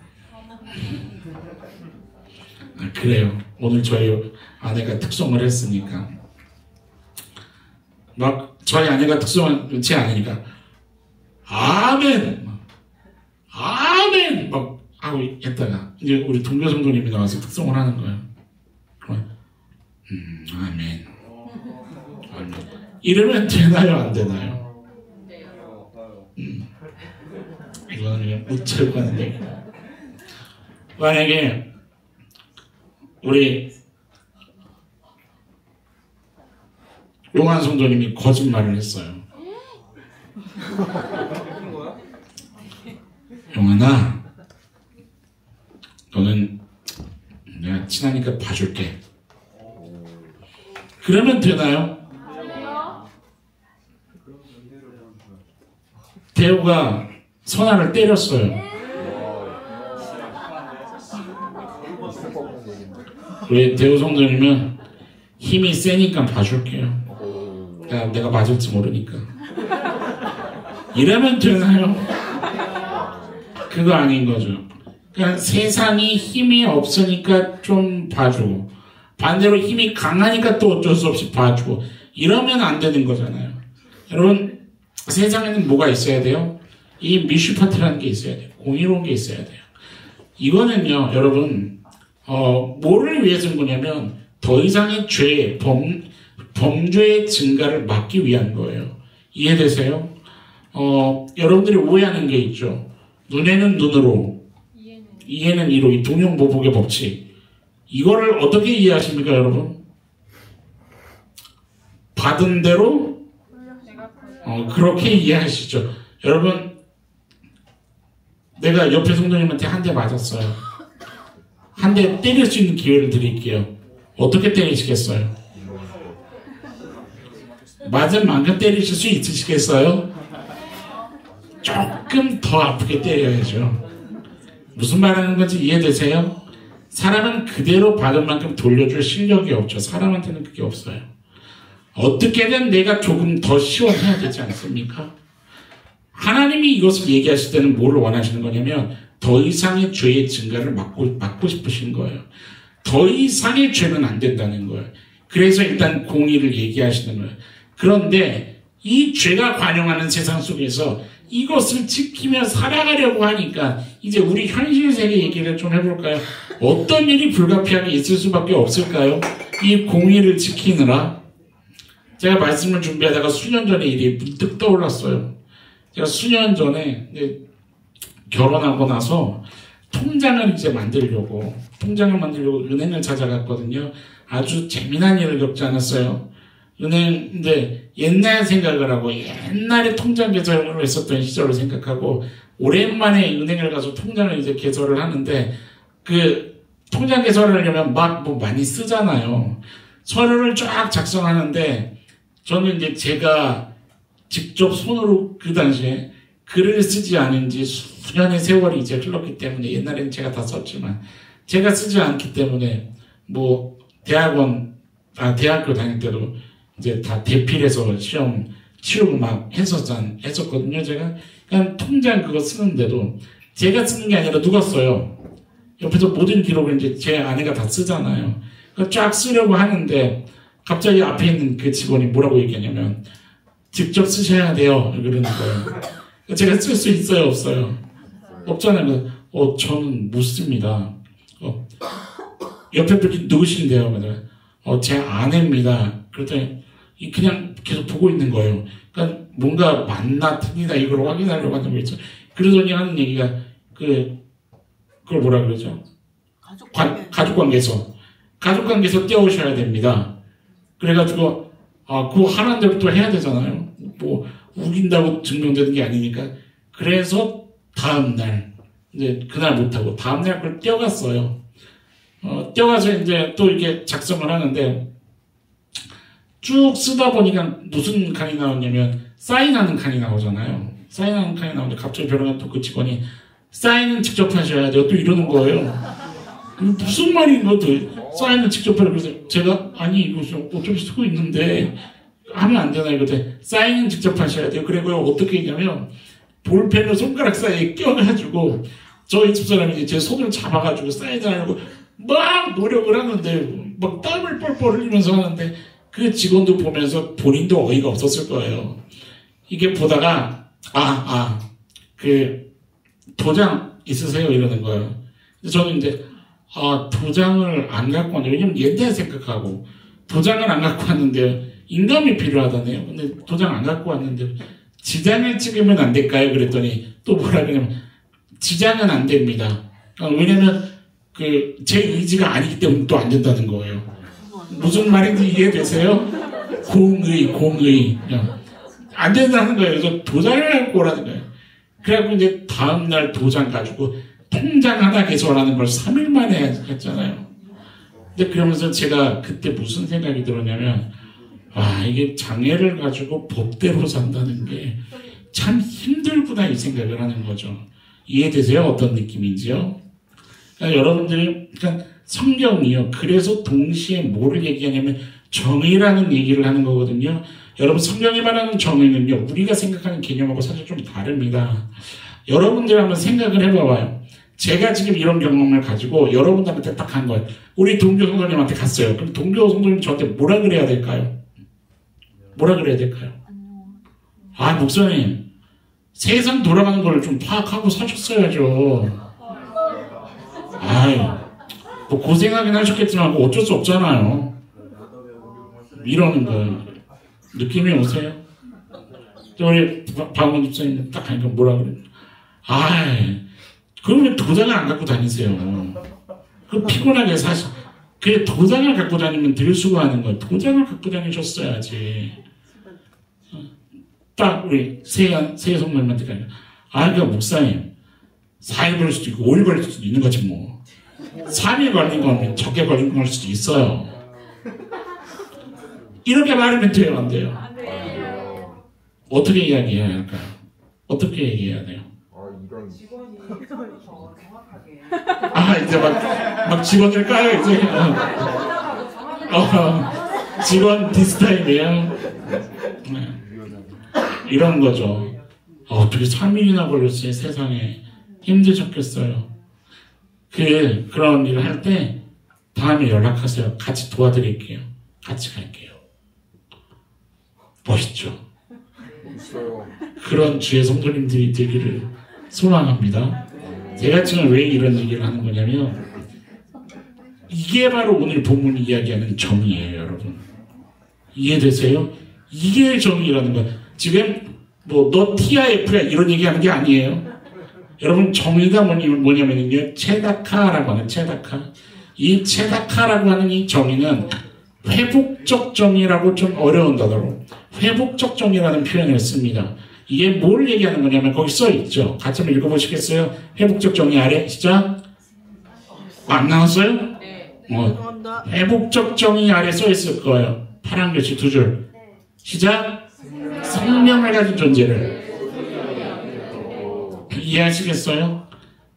그래요. 오늘 저희 아내가 특송을 했으니까 막 저희 아내가 특송하지 않으니까 아멘 아멘 막 하고 했다가 이제 우리 동교 성도님이 나와서 특송을 하는 거예요. 그러면 아멘 아멘 이러면 되나요 안 되나요? 이거는 그냥 묻혀고 하는 얘기다. 만약에 우리 용한 성도님이 거짓말을 했어요. 용한아, 너는 내가 친하니까 봐줄게. 그러면 되나요? 대우가 선아를 때렸어요. 왜 대우 성도님은 힘이 세니까 봐줄게요. 내가 맞을지 모르니까. 이러면 되나요? 그거 아닌 거죠. 그러니까 세상이 힘이 없으니까 좀 봐주고 반대로 힘이 강하니까 또 어쩔 수 없이 봐주고 이러면 안 되는 거잖아요. 여러분 세상에는 뭐가 있어야 돼요? 이 미슈파트라는 게 있어야 돼요. 공의로운 게 있어야 돼요. 이거는요 여러분 뭐를 위해서 한 거냐면 더 이상의 죄, 범죄의 증가를 막기 위한 거예요. 이해되세요? 여러분들이 오해하는 게 있죠. 눈에는 눈으로, 이해는 이로, 이 동용보복의 법칙. 이거를 어떻게 이해하십니까, 여러분? 받은 대로 그렇게 이해하시죠. 여러분, 내가 옆에 성도님한테 한 대 맞았어요. 한 대 때릴 수 있는 기회를 드릴게요. 어떻게 때리시겠어요? 맞은 만큼 때리실 수 있으시겠어요? 조금 더 아프게 때려야죠. 무슨 말하는 건지 이해되세요? 사람은 그대로 받은 만큼 돌려줄 실력이 없죠. 사람한테는 그게 없어요. 어떻게든 내가 조금 더 시원해야 되지 않습니까? 하나님이 이것을 얘기하실 때는 뭘 원하시는 거냐면 더 이상의 죄의 증가를 막고 싶으신 거예요. 더 이상의 죄는 안 된다는 거예요. 그래서 일단 공의를 얘기하시는 거예요. 그런데 이 죄가 관영하는 세상 속에서 이것을 지키며 살아가려고 하니까 이제 우리 현실 세계 얘기를 좀 해볼까요? 어떤 일이 불가피하게 있을 수밖에 없을까요? 이 공의를 지키느라. 제가 말씀을 준비하다가 수년 전에 일이 문득 떠올랐어요. 제가 수년 전에 결혼하고 나서 통장을 이제 만들려고 은행을 찾아갔거든요. 아주 재미난 일을 겪지 않았어요. 근데 옛날 생각을 하고 옛날에 통장 개설을 했었던 시절을 생각하고 오랜만에 은행을 가서 통장을 이제 개설을 하는데 그 통장 개설을 하려면 막 뭐 많이 쓰잖아요. 서류를 쫙 작성하는데 저는 이제 제가 직접 손으로 그 당시에 글을 쓰지 않은 지 수년의 세월이 이제 흘렀기 때문에 옛날에는 제가 다 썼지만 제가 쓰지 않기 때문에 뭐 대학교 다닐 때도 이제 다 대필해서 시험 치르고 막 했었거든요. 제가 그냥 통장 그거 쓰는데도 제가 쓰는 게 아니라 누가 써요. 옆에서 모든 기록을 이제 제 아내가 다 쓰잖아요. 쫙 쓰려고 하는데 갑자기 앞에 있는 그 직원이 뭐라고 얘기하냐면 직접 쓰셔야 돼요. 그러는 거예요. 제가 쓸 수 있어요, 없어요? 없잖아요. 저는 못 씁니다. 옆에 분이 누구신데요? 제 아내입니다. 그랬더니 그냥 계속 보고 있는 거예요. 그러니까 뭔가 맞나 틀리나 이걸 확인하려고 하는 거겠죠. 그러더니 하는 얘기가 그걸 뭐라 그러죠? 가족관계서 떼어오셔야 됩니다. 그래가지고 그거 하는 대로 또 해야 되잖아요. 뭐 우긴다고 증명되는 게 아니니까. 그래서 다음날 이제 그날 못하고 다음날 그걸 떼어갔어요. 떼어가서 이제 또 이렇게 작성을 하는데 쭉 쓰다 보니까 무슨 칸이 나왔냐면 사인하는 칸이 나오잖아요. 사인하는 칸이 나오는데 갑자기 벼랑간 또 그 직원이 사인은 직접 하셔야 돼요. 또 이러는 거예요. 무슨 말인 거죠? 사인은 직접 하라고. 그래서 제가 아니 이거 좀 어차피 쓰고 있는데 하면 안 되나 이거대. 사인은 직접 하셔야 돼요. 그리고요 어떻게 했냐면 볼펜을 손가락 사이에 껴가지고 저희 집사람이 제 손을 잡아가지고 사인을 하려고 막 노력을 하는데 막 땀을 뻘뻘 흘리면서 하는데 그 직원도 보면서 본인도 어이가 없었을 거예요. 이게 보다가 그 도장 있으세요? 이러는 거예요. 저는 이제 도장을 안 갖고 왔는데 왜냐면 옛날 생각하고 도장을 안 갖고 왔는데 인감이 필요하다네요. 근데 도장 안 갖고 왔는데 지장을 찍으면 안 될까요? 그랬더니 또 뭐라 그러냐면 지장은 안 됩니다. 왜냐면 제 의지가 아니기 때문에 또 안 된다는 거예요. 무슨 말인지 이해되세요? 공의. 안 된다는 거예요. 그래서 도장을 갖고 오라는 거예요. 그래갖고 이제 다음날 도장 가지고 통장 하나 개설하는 걸 3일 만에 했잖아요. 근데 그러면서 제가 그때 무슨 생각이 들었냐면 이게 장애를 가지고 법대로 산다는 게 참 힘들구나 이 생각을 하는 거죠. 이해되세요? 어떤 느낌인지요? 그러니까 여러분들이 성경이요. 그래서 동시에 뭐를 얘기하냐면 정의라는 얘기를 하는 거거든요. 여러분 성경이 말하는 정의는요. 우리가 생각하는 개념하고 사실 좀 다릅니다. 여러분들 한번 생각을 해봐봐요. 제가 지금 이런 경험을 가지고 여러분들한테 딱 한 거예요. 우리 동교 성도님한테 갔어요. 그럼 동교 성도님 저한테 뭐라 그래야 될까요? 목사님 세상 돌아가는 걸 좀 파악하고 사셨어야죠. 뭐 고생하긴 하셨겠지만 뭐 어쩔 수 없잖아요. 이러는 거예요. 느낌이 오세요? 우리 박원 집사님 딱 하니까 뭐라 그래요? 그럼 왜 도장을 안 갖고 다니세요? 피곤하게 사실 그 도장을 갖고 다니면 덜 수고하는 거예요. 도장을 갖고 다니셨어야지. 딱 우리 세희 성도님한테 가니까 그러니까 목사님 4일 걸릴 수도 있고 5일 걸릴 수도 있는 거지 뭐. 3일 걸린 거면 적게 걸린 걸 수도 있어요. 이렇게 말하면 돼요, 안 돼요? 어떻게 이야기해야 할까요? 어떻게 얘기해야 돼요? 이제 막 직원들 까요, 이제. 직원 디스타임이에요. 이런 거죠. 어떻게 3일이나 걸렸어요, 세상에. 힘드셨겠어요. 그런 일을 할 때 다음에 연락하세요. 같이 도와드릴게요. 같이 갈게요. 멋있죠? 그런 주의 성도님들이 되기를 소망합니다. 제가 지금 왜 이런 얘기를 하는 거냐면 이게 바로 오늘 본문이 이야기하는 정의예요, 여러분. 이해되세요? 이게 정의라는 거예요. 지금 뭐 너 T야 F야 이런 얘기하는 게 아니에요. 여러분 정의가 뭐냐면요. 체다카라고 하는 체다카. 이 체다카라고 하는 이 정의는 회복적 정의라고 좀 어려운 단어로 회복적 정의라는 표현을 씁니다. 이게 뭘 얘기하는 거냐면 거기 써 있죠. 같이 한번 읽어보시겠어요? 회복적 정의 아래 시작. 안 나왔어요? 네. 회복적 정의 아래 써 있을 거예요. 파란 글씨 두 줄. 시작. 생명을 가진 존재를. 이해하시겠어요?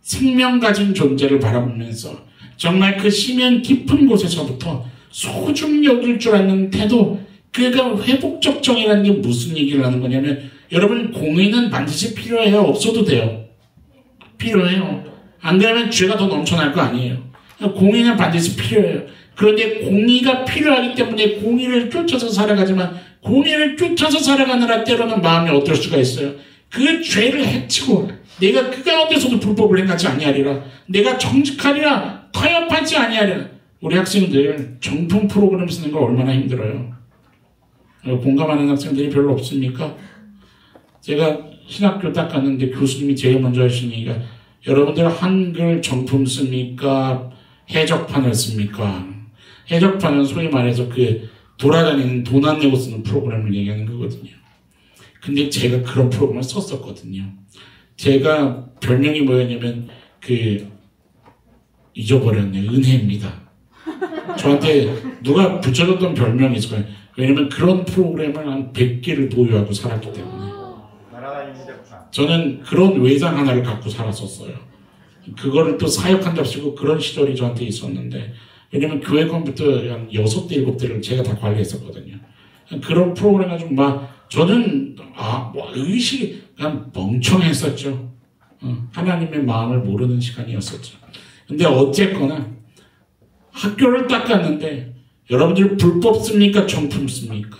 생명 가진 존재를 바라보면서 정말 그 심연 깊은 곳에서부터 소중 여길 줄 아는 태도, 그가 회복적 정의라는 게 무슨 얘기를 하는 거냐면 여러분 공의는 반드시 필요해요? 없어도 돼요? 필요해요. 안 그러면 죄가 더 넘쳐날 거 아니에요. 공의는 반드시 필요해요. 그런데 공의가 필요하기 때문에 공의를 쫓아서 살아가지만 공의를 쫓아서 살아가느라 때로는 마음이 어떨 수가 있어요. 그 죄를 해치고 내가 그 가운데서도 불법을 행하지 아니하리라. 내가 정직하리라. 타협하지 아니하리라. 우리 학생들 정품 프로그램 쓰는 거 얼마나 힘들어요. 공감하는 학생들이 별로 없습니까? 제가 신학교 딱 갔는데 교수님이 제일 먼저 하신 얘기가 여러분들 한글 정품 씁니까? 해적판을 씁니까? 해적판은 소위 말해서 그 돌아다니는 돈 안 내고 쓰는 프로그램을 얘기하는 거거든요. 근데 제가 그런 프로그램을 썼었거든요. 제가 별명이 뭐였냐면 잊어버렸네. 은혜입니다. 저한테 누가 붙여줬던 별명이 있을 거예요. 왜냐면 그런 프로그램을 한 100개를 보유하고 살았기 때문에. 저는 그런 외장 하나를 갖고 살았었어요. 그거를 또 사역한답시고 그런 시절이 저한테 있었는데 왜냐면 교회 컴퓨터 한 6대 7대를 제가 다 관리했었거든요. 그런 프로그램 가지고 저는 의식이 그냥 멍청했었죠. 하나님의 마음을 모르는 시간이었었죠. 근데 어쨌거나 학교를 딱 갔는데 여러분들 불법 씁니까? 정품 씁니까?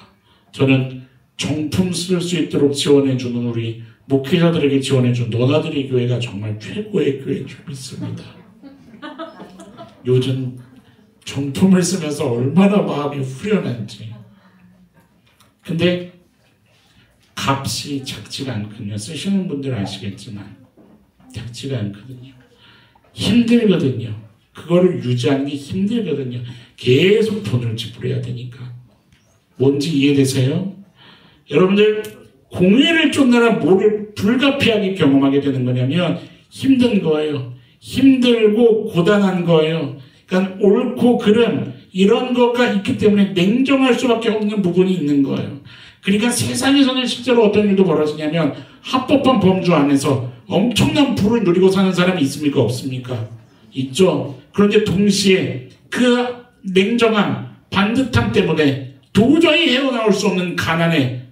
저는 정품 쓸 수 있도록 지원해주는 우리 목회자들에게 지원해준 너나들이 교회가 정말 최고의 교회인 줄 믿습니다. 요즘 정품을 쓰면서 얼마나 마음이 후련한지. 근데 값이 작지가 않거든요. 쓰시는 분들 아시겠지만 작지가 않거든요. 힘들거든요. 그거를 유지하는 게 힘들거든요. 계속 돈을 지불해야 되니까. 뭔지 이해되세요? 여러분들 공의를 쫓느라 뭐를 불가피하게 경험하게 되는 거냐면 힘든 거예요. 힘들고 고단한 거예요. 그러니까 옳고 그름 이런 거가 있기 때문에 냉정할 수밖에 없는 부분이 있는 거예요. 그러니까 세상에서는 실제로 어떤 일도 벌어지냐면 합법한 범주 안에서 엄청난 부를 누리고 사는 사람이 있습니까? 없습니까? 있죠. 그런데 동시에 그 냉정함, 반듯함 때문에 도저히 헤어나올 수 없는 가난에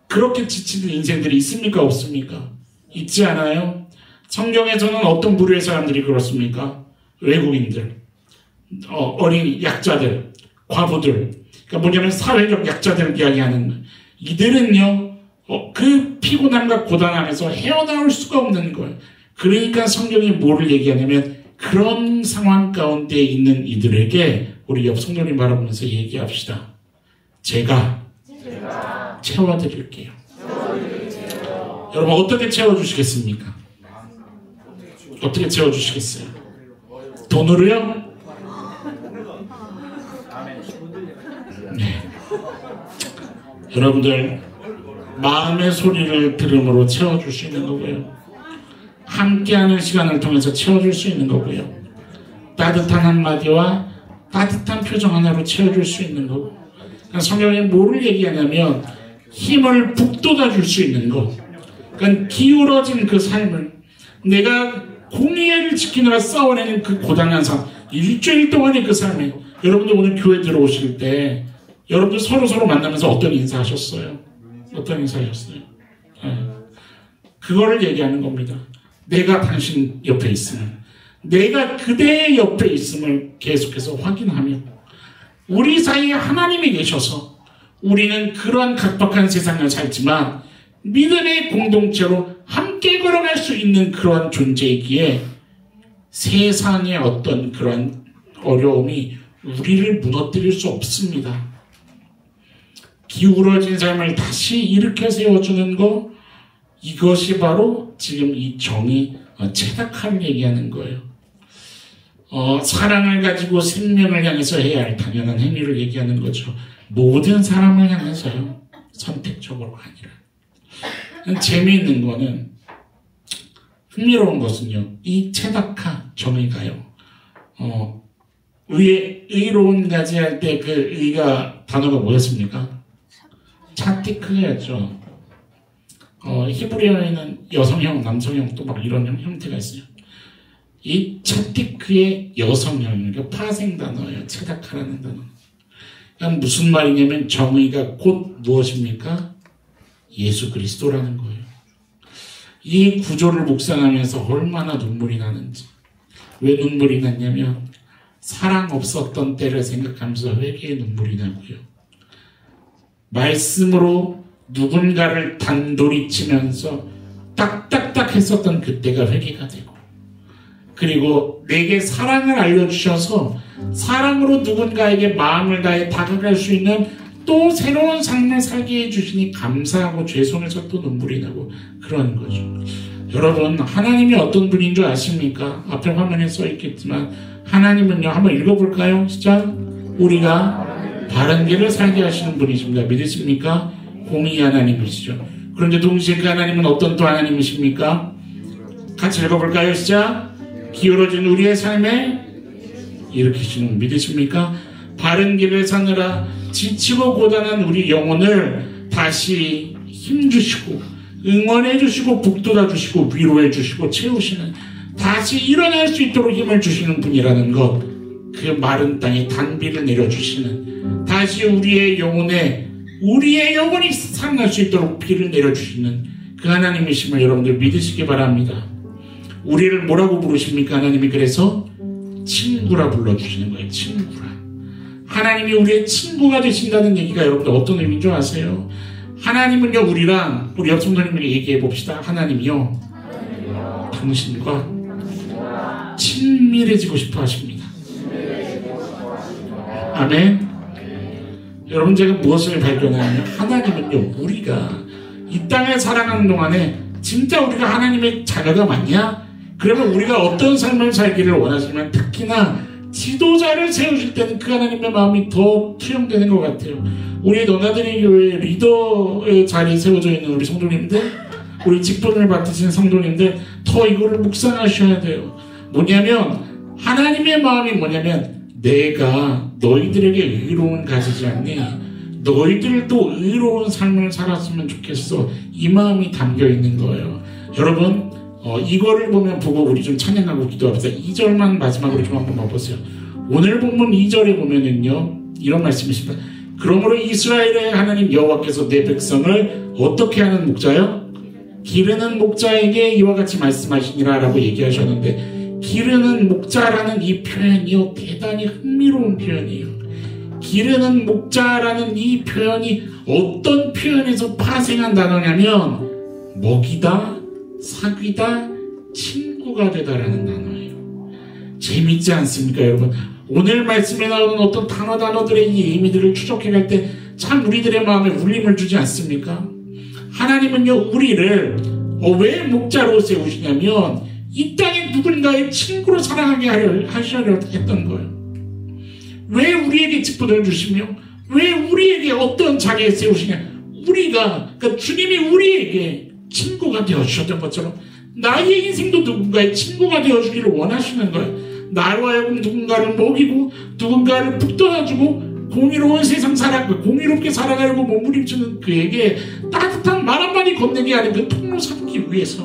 그렇게 지치는 인생들이 있습니까? 없습니까? 있지 않아요? 성경에서는 어떤 부류의 사람들이 그렇습니까? 외국인들, 어린 약자들, 과부들. 그러니까 뭐냐면 사회적 약자들을 이야기하는 이들은요. 그 피곤함과 고단함에서 헤어나올 수가 없는 거예요. 그러니까 성경이 뭐를 얘기하냐면 그런 상황 가운데 있는 이들에게 우리 옆 성도님 바라보면서 얘기합시다. 제가 채워드릴게요. 여러분 어떻게 채워주시겠습니까? 어떻게 채워주시겠어요? 돈으로요? 네. 여러분들 마음의 소리를 들음으로 채워줄 수 있는 거고요. 함께하는 시간을 통해서 채워줄 수 있는 거고요. 따뜻한 한마디와 따뜻한 표정 하나로 채워줄 수 있는 거고. 성경이 뭐를 얘기하냐면 힘을 북돋아 줄 수 있는 것. 그러니까 기울어진 그 삶을 내가 공의를 지키느라 싸워내는 그 고단한 삶, 일주일 동안의 그 삶에 여러분들 오늘 교회 들어오실 때 여러분들 서로 만나면서 어떤 인사하셨어요? 어떤 인사하셨어요? 네. 그거를 얘기하는 겁니다. 내가 당신 옆에 있으면, 내가 그대의 옆에 있음을 계속해서 확인하며 우리 사이에 하나님이 계셔서 우리는 그러한 각박한 세상을 살지만 믿음의 공동체로 함께 걸어갈 수 있는 그러한 존재이기에 세상의 어떤 그런 어려움이 우리를 무너뜨릴 수 없습니다. 기울어진 삶을 다시 일으켜 세워주는 것, 이것이 바로 지금 이 정의, 체닥함을 얘기하는 거예요. 사랑을 가지고 생명을 향해서 해야 할 당연한 행위를 얘기하는 거죠. 모든 사람을 향해서요. 선택적으로 아니라. 재미있는 거는, 흥미로운 것은요. 이 체닥하 정의가요. 위에 의로운 가지 할 때 그 의가 단어가 뭐였습니까? 차티크였죠. 히브리어에는 여성형, 남성형 또 막 이런 형태가 있어요. 이 차티크의 여성형, 그러니까 파생 단어예요. 체닥하라는 단어. 그러니까 무슨 말이냐면 정의가 곧 무엇입니까? 예수 그리스도라는 거예요. 이 구조를 묵상하면서 얼마나 눈물이 나는지. 왜 눈물이 났냐면 사랑 없었던 때를 생각하면서 회개의 눈물이 나고요. 말씀으로 누군가를 단돌이 치면서 딱딱딱 했었던 그때가 회개가 되고, 그리고 내게 사랑을 알려주셔서 사랑으로 누군가에게 마음을 다해 다가갈 수 있는 또 새로운 삶을 살게 해주시니 감사하고 죄송해서 또 눈물이 나고 그러는 거죠. 여러분, 하나님이 어떤 분인 줄 아십니까? 앞에 화면에 써 있겠지만 하나님은요, 한번 읽어볼까요? 시작. 우리가 바른 길을 살게 하시는 분이십니다. 믿으십니까? 공의 하나님이시죠. 그런데 동시에 그 하나님은 어떤 또 하나님이십니까? 같이 읽어볼까요? 시작. 기울어진 우리의 삶에 일으키시는, 믿으십니까? 바른 길을 사느라 지치고 고단한 우리 영혼을 다시 힘주시고 응원해주시고 북돋아주시고 위로해주시고 채우시는, 다시 일어날 수 있도록 힘을 주시는 분이라는 것, 그 마른 땅에 단비를 내려주시는, 다시 우리의 영혼이 살아날 수 있도록 비를 내려주시는 그 하나님이심을 여러분들 믿으시기 바랍니다. 우리를 뭐라고 부르십니까? 하나님이 그래서 친구라 불러주시는 거예요. 친구라. 하나님이 우리의 친구가 되신다는 얘기가 여러분들 어떤 의미인 줄 아세요? 하나님은요, 우리랑, 우리 옆 성도님에게 얘기해 봅시다. 하나님이요, 당신과 친밀해지고 싶어 하십니다. 아멘. 여러분, 제가 무엇을 발견하냐면 하나님은요, 우리가 이 땅을 살아가는 동안에 진짜 우리가 하나님의 자녀가 맞냐? 그러면 우리가 어떤 삶을 살기를 원하시면 특히나 지도자를 세우실 때는 그 하나님의 마음이 더 투영되는 것 같아요. 우리 너나들이 교회 리더의 자리에 세워져 있는 우리 성도님들, 우리 직분을 맡으신 성도님들, 더 이거를 묵상하셔야 돼요. 뭐냐면 하나님의 마음이 뭐냐면 내가 너희들에게 의로운 가지지 않니? 너희들도 의로운 삶을 살았으면 좋겠어. 이 마음이 담겨 있는 거예요. 여러분, 이거를 보고 우리 좀 찬양하고 기도합시다. 2절만 마지막으로 좀 한번 봐보세요. 오늘 본문 2절에 보면은요, 이런 말씀이 있습니다. 그러므로 이스라엘의 하나님 여호와께서 내 백성을 어떻게 하는 목자요? 기르는 목자에게 이와 같이 말씀하시니라 라고 얘기하셨는데, 기르는 목자라는 이 표현이요, 대단히 흥미로운 표현이에요. 기르는 목자라는 이 표현이 어떤 표현에서 파생한 단어냐면 먹이다, 사귀다, 친구가 되다라는 단어예요. 재밌지 않습니까, 여러분? 오늘 말씀에 나오는 어떤 단어들의 이 의미들을 추적해갈 때 참 우리들의 마음에 울림을 주지 않습니까? 하나님은요, 우리를 왜 목자로 세우시냐면 이 땅에 누군가의 친구로 살아가게 하시려 했던 거예요. 왜 우리에게 직분을 주시며 왜 우리에게 어떤 자리에 세우시냐? 그러니까 주님이 우리에게 친구가 되어주셨던 것처럼 나의 인생도 누군가의 친구가 되어주기를 원하시는 거예요. 나로 하여금 누군가를 먹이고 누군가를 북돋아주고 공의로운 세상 공의롭게 살아가려고 몸부림치는 그에게 따뜻한 말 한마디 건네게 하는 그 통로 삼기 위해서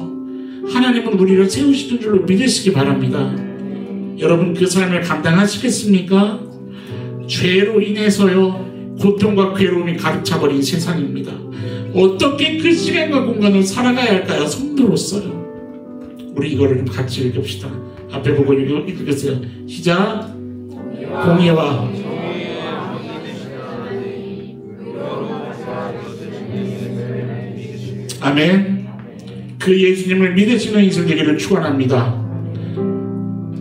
하나님은 우리를 세우시는 줄로 믿으시기 바랍니다. 여러분, 그 삶을 감당하시겠습니까? 죄로 인해서요, 고통과 괴로움이 가득 차버린 세상입니다. 어떻게 그 시간과 공간을 살아가야 할까요? 성도로서요. 우리 이거를 좀 같이 읽읍시다. 앞에 보고 읽으세요. 시작. 공의와 아멘. 그 예수님을 믿으시는 인생 되기를 축원합니다.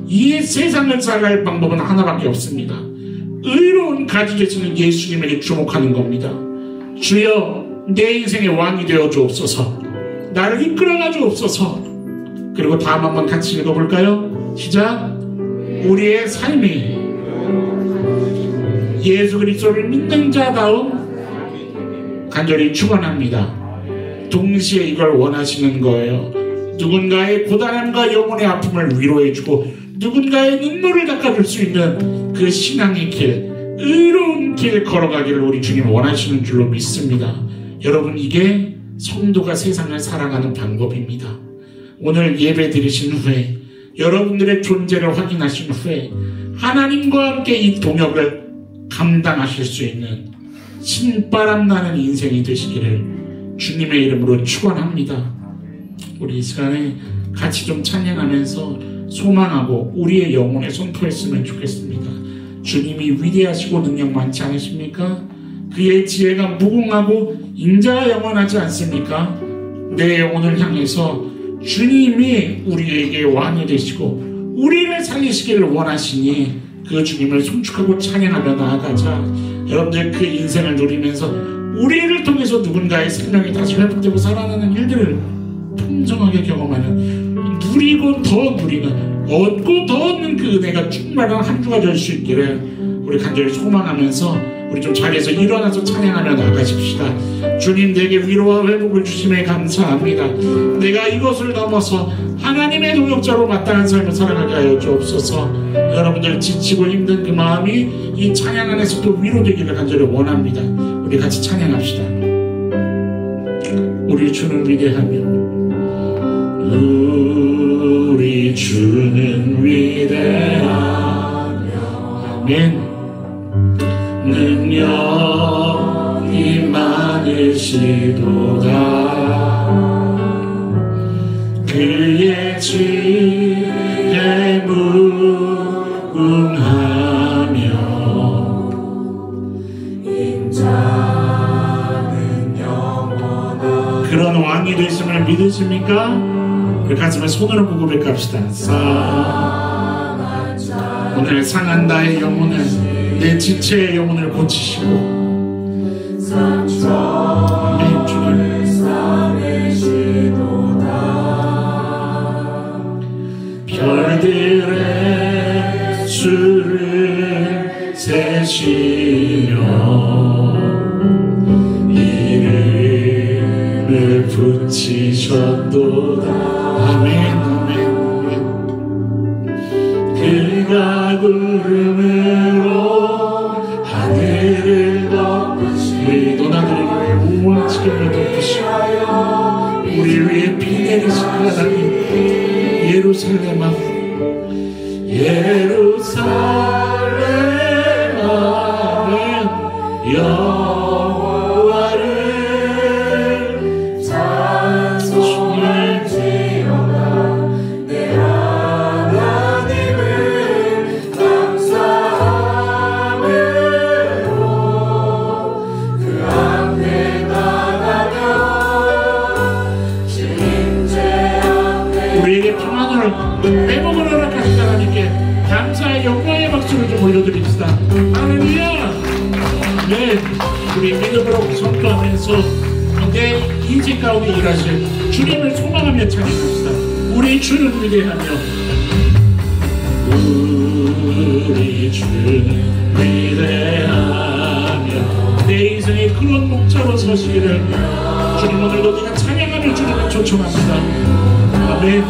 이 세상을 살아갈 방법은 하나밖에 없습니다. 의로운 가지 되시는 예수님에게 주목하는 겁니다. 주여, 내 인생의 왕이 되어 주옵소서. 나를 이끌어가 주옵소서. 그리고 다음 한번 같이 읽어볼까요? 시작. 우리의 삶이 예수 그리스도를 믿는 자다움 간절히 축원합니다. 동시에 이걸 원하시는 거예요. 누군가의 고단함과 영혼의 아픔을 위로해주고 누군가의 눈물을 닦아줄 수 있는 그 신앙의 길, 의로운 길 걸어가기를 우리 주님 원하시는 줄로 믿습니다. 여러분, 이게 성도가 세상을 살아가는 방법입니다. 오늘 예배 드리신 후에 여러분들의 존재를 확인하신 후에 하나님과 함께 이 동역을 감당하실 수 있는 신바람 나는 인생이 되시기를 주님의 이름으로 축원합니다. 우리 이 시간에 같이 좀 찬양하면서 소망하고 우리의 영혼에 선포했으면 좋겠습니다. 주님이 위대하시고 능력 많지 않으십니까? 그의 지혜가 무궁하고 인자가 영원하지 않습니까? 내 영혼을 향해서 주님이 우리에게 왕이 되시고 우리를 살리시기를 원하시니 그 주님을 송축하고 찬양하며 나아가자. 여러분들 그 인생을 누리면서 우리를 통해서 누군가의 생명이 다시 회복되고 살아나는 일들을 풍성하게 경험하는, 누리고 더 누리는, 얻고 더 얻는 그 은혜가 충만한 한 주가 될 수 있기를 우리 간절히 소망하면서 우리 좀 자리에서 일어나서 찬양하며 나가십시다. 주님, 내게 위로와 회복을 주심에 감사합니다. 내가 이것을 넘어서 하나님의 동역자로 마땅한 삶을 살아가게 하여 주옵소서. 여러분들 지치고 힘든 그 마음이 이 찬양 안에서 또 위로되기를 간절히 원합니다. 우리 같이 찬양합시다. 우리 주는 위대하며 우리 주는 위대하며 아멘. 능력이 많으시도다. 그의 지혜 무궁하며 인자는 영원하다. 그런 왕이 되심을 믿으십니까? 우리 가슴에 손으로 보고 고백합시다. 오늘 상한 나의 영혼을, 내 지체의 영혼을 고치시고 아멘. 주님 별들의 수를 세시며 이름을 붙이셨도다. 아멘. 그가 구름으로 하늘을 덮으시고 우리 노나들에게 우월 지경을 덮으시고 우리 위에 비 내리신 하나님, 예루살렘아 여호와를 찬송할지어다. 내 하나님을 감사함으로 그 앞에 나가며 주님제 앞에 우리에게 평안을 회복을 허락하신 하나님께 감사의 영광의 박수를 좀 올려드립시다. 할렐루야. 네, 우리 믿음으로 선포하면서 내 인생 가운데 일하실 주님을 소망하며 찬양합시다. 우리 주는 위대하며 우리 주는 위대하며 내 인생의 그런 목자로 서시기를 주님 오늘도 네가 찬양하며 주님을 초청합니다. 아멘.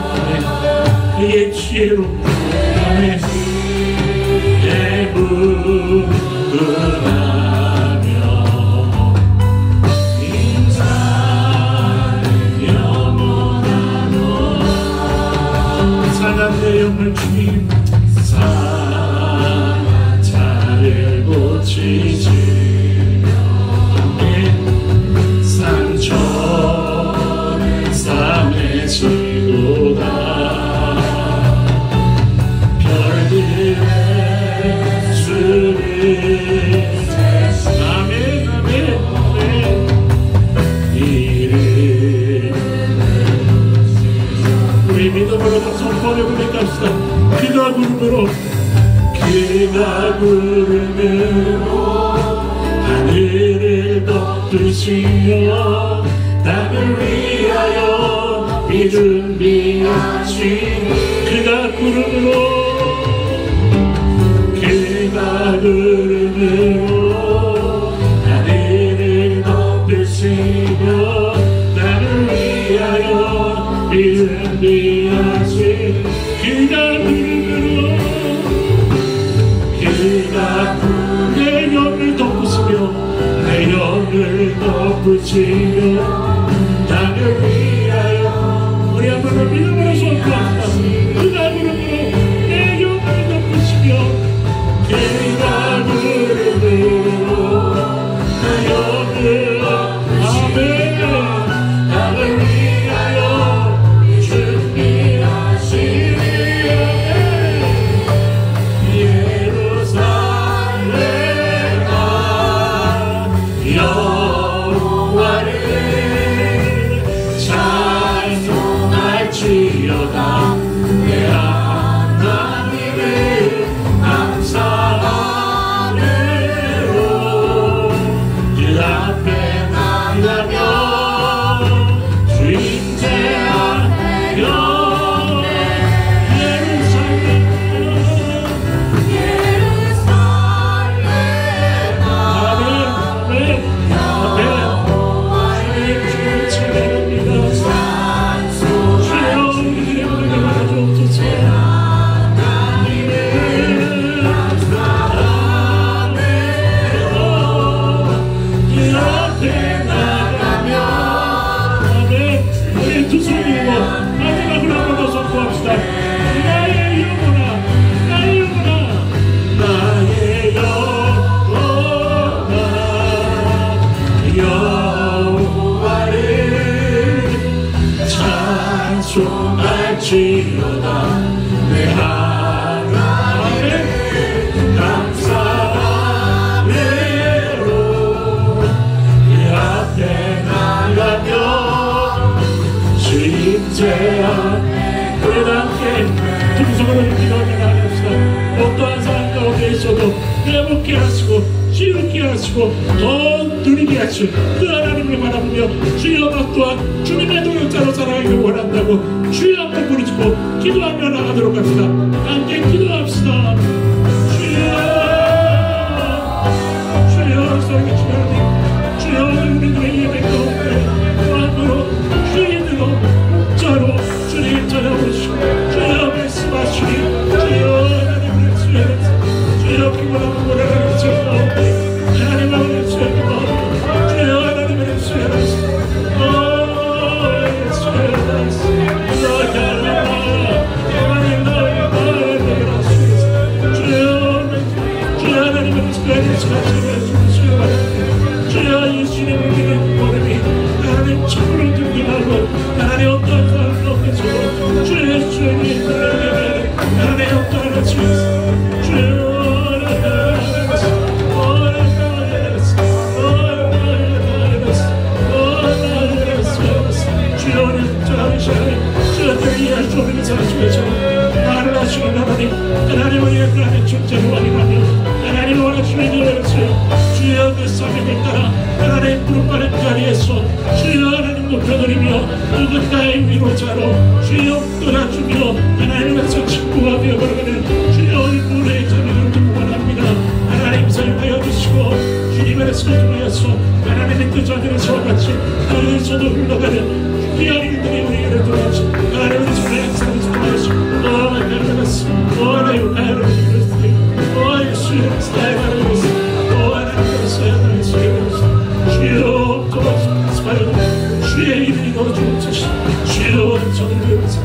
그의 지혜로 아멘. 내 무궁하며 인자는 영원하노라. 상한 내 영을 주님 상한 자를 고치시며 상처는 싸매시도다. 별들의 수를 아멘. 우리 믿음으로 선포하며 고백합시다. 그가 구름으로 하늘을 덮으시며 땅을 위하여 비 준비하신 그가 구름으로 하늘을 덮으시며 나를 위하여 준비하신 그가 내 영을 덮으시며 나를 위하여 우리 한번 믿음으로 선포합시다. 그가 구름으로 내 영을 덮으시며 그가 구름으로 내 영을 아멘 나를 위하여 준비하시니 내 하나님을 감사하네요. 그 앞에 나가며 주님 제안해요. 찬송할지로다 내 하나님을 감사하네요. 그 앞에 나가며 주님 제안 우리 함께 두 손으로 기도하며 나갑시다. 어떠한 상황 가운데 있어도 회복케 하시고 지우게 하시고 더 누리게 하시고 그 하나님을 바라보며 주여 나 또한 주님의 동역자로 살아가길 원한다고 주여 앞에 부르짖고 기도하며 나가도록 합시다. 함께 기도합시다. 주여 주여 살게 주님 주여 우리들의 예배 가운데 마음으로 주인으로 자로 주님 찾아오시고 주여 말씀하시니 주여 하나님을 주여 기도하고 원하는 가운데 하나님을 수행하고 주여 하나님을 수행하시고 주여 예수님을 믿는 모습이 하나님 참으로 든든하고 하나님 어떠한 사람도 없으시고 주의 수행이 하나님 어떠한 주여 말을 하시는 하나님 하나님을 위해 하나님 존재를 원하며 하나님을 원하시는 일을하세요. 주여 그 사명을 따라 하나님 부름받은 자리에서 주여 하나님 높여드리며 누군가의 위로자로 주여 떠나주며 하나님께서 친구가 되어버리는 주여 인물의 자리를 두고 원합니다. 하나님 사용하여 주시고 주님의 말씀을 통해서 하나님의 그 자리에서 같이 그에서도 흘러가는 귀한 일들이 우리에게 들어오시 하나님의 손에 행사를 통하시고 주의 이름이 너를 주옵소서. 주여 저를 위해서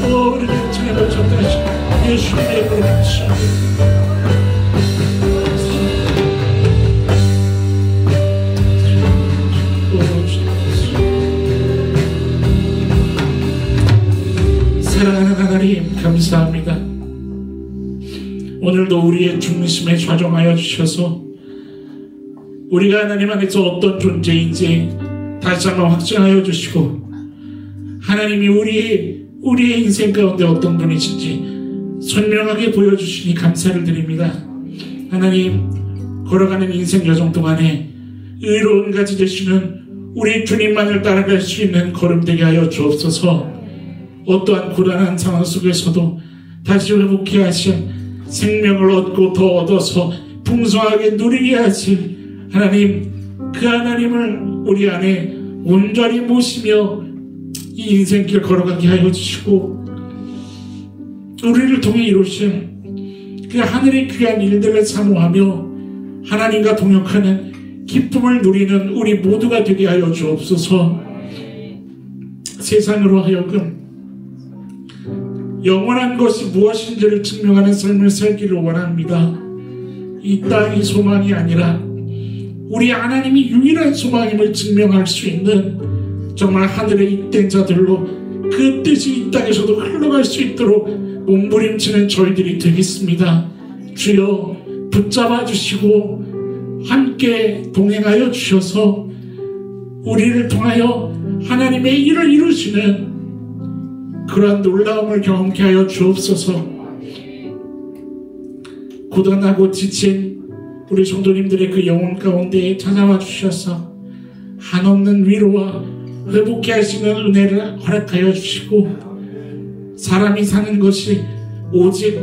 우리를 청해를 전달하시고 예수님의 이름으로 기도합니다. 사랑하는 하나님 감사합니다. 오늘도 우리의 중심에 좌정하여 주셔서 우리가 하나님 안에서 어떤 존재인지 다시 한번 확증하여 주시고 하나님이 우리의 인생 가운데 어떤 분이신지 선명하게 보여주시니 감사를 드립니다. 하나님 걸어가는 인생 여정 동안에 의로운 가지 되시는 우리 주님만을 따라갈 수 있는 걸음 되게 하여 주옵소서. 어떠한 고단한 상황 속에서도 다시 회복해 하시 생명을 얻고 더 얻어서 풍성하게 누리게 하실 하나님, 그 하나님을 우리 안에 온전히 모시며 이 인생길 걸어가게 하여 주시고, 우리를 통해 이루신 그 하늘의 귀한 일들을 사모하며 하나님과 동역하는 기쁨을 누리는 우리 모두가 되게 하여 주옵소서. 세상으로 하여금 영원한 것이 무엇인지를 증명하는 삶을 살기를 원합니다. 이 땅이 소망이 아니라 우리 하나님이 유일한 소망임을 증명할 수 있는 정말 하늘의 잇된 자들로 그 뜻이 이 땅에서도 흘러갈 수 있도록 몸부림치는 저희들이 되겠습니다. 주여 붙잡아 주시고 함께 동행하여 주셔서 우리를 통하여 하나님의 일을 이루시는 그러한 놀라움을 경험케 하여 주옵소서. 고단하고 지친 우리 성도님들의 그 영혼 가운데에 찾아와 주셔서 한없는 위로와 회복케 하시는 은혜를 허락하여 주시고, 사람이 사는 것이 오직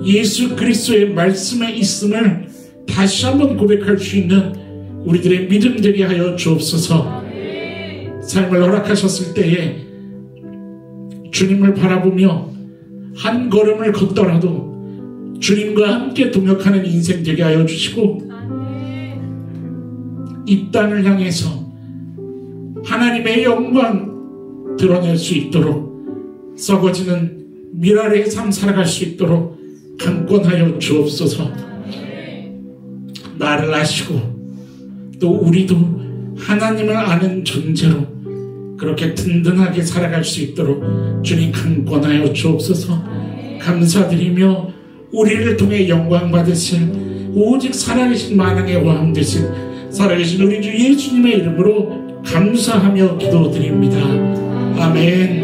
예수 그리스도의 말씀에 있음을 다시 한번 고백할 수 있는 우리들의 믿음 되게 하여 주옵소서. 삶을 허락하셨을 때에 주님을 바라보며 한 걸음을 걷더라도 주님과 함께 동역하는 인생 되게 하여 주시고, 이 땅을 향해서 하나님의 영광 드러낼 수 있도록 썩어지는 미랄의 삶 살아갈 수 있도록 강권하여 주옵소서. 나를 아시고 또 우리도 하나님을 아는 존재로 그렇게 든든하게 살아갈 수 있도록 주님 강권하여 주옵소서. 감사드리며 우리를 통해 영광 받으신 오직 살아계신 만왕의 왕 되신 살아계신 우리 주 예수님의 이름으로 감사하며 기도드립니다. 아멘.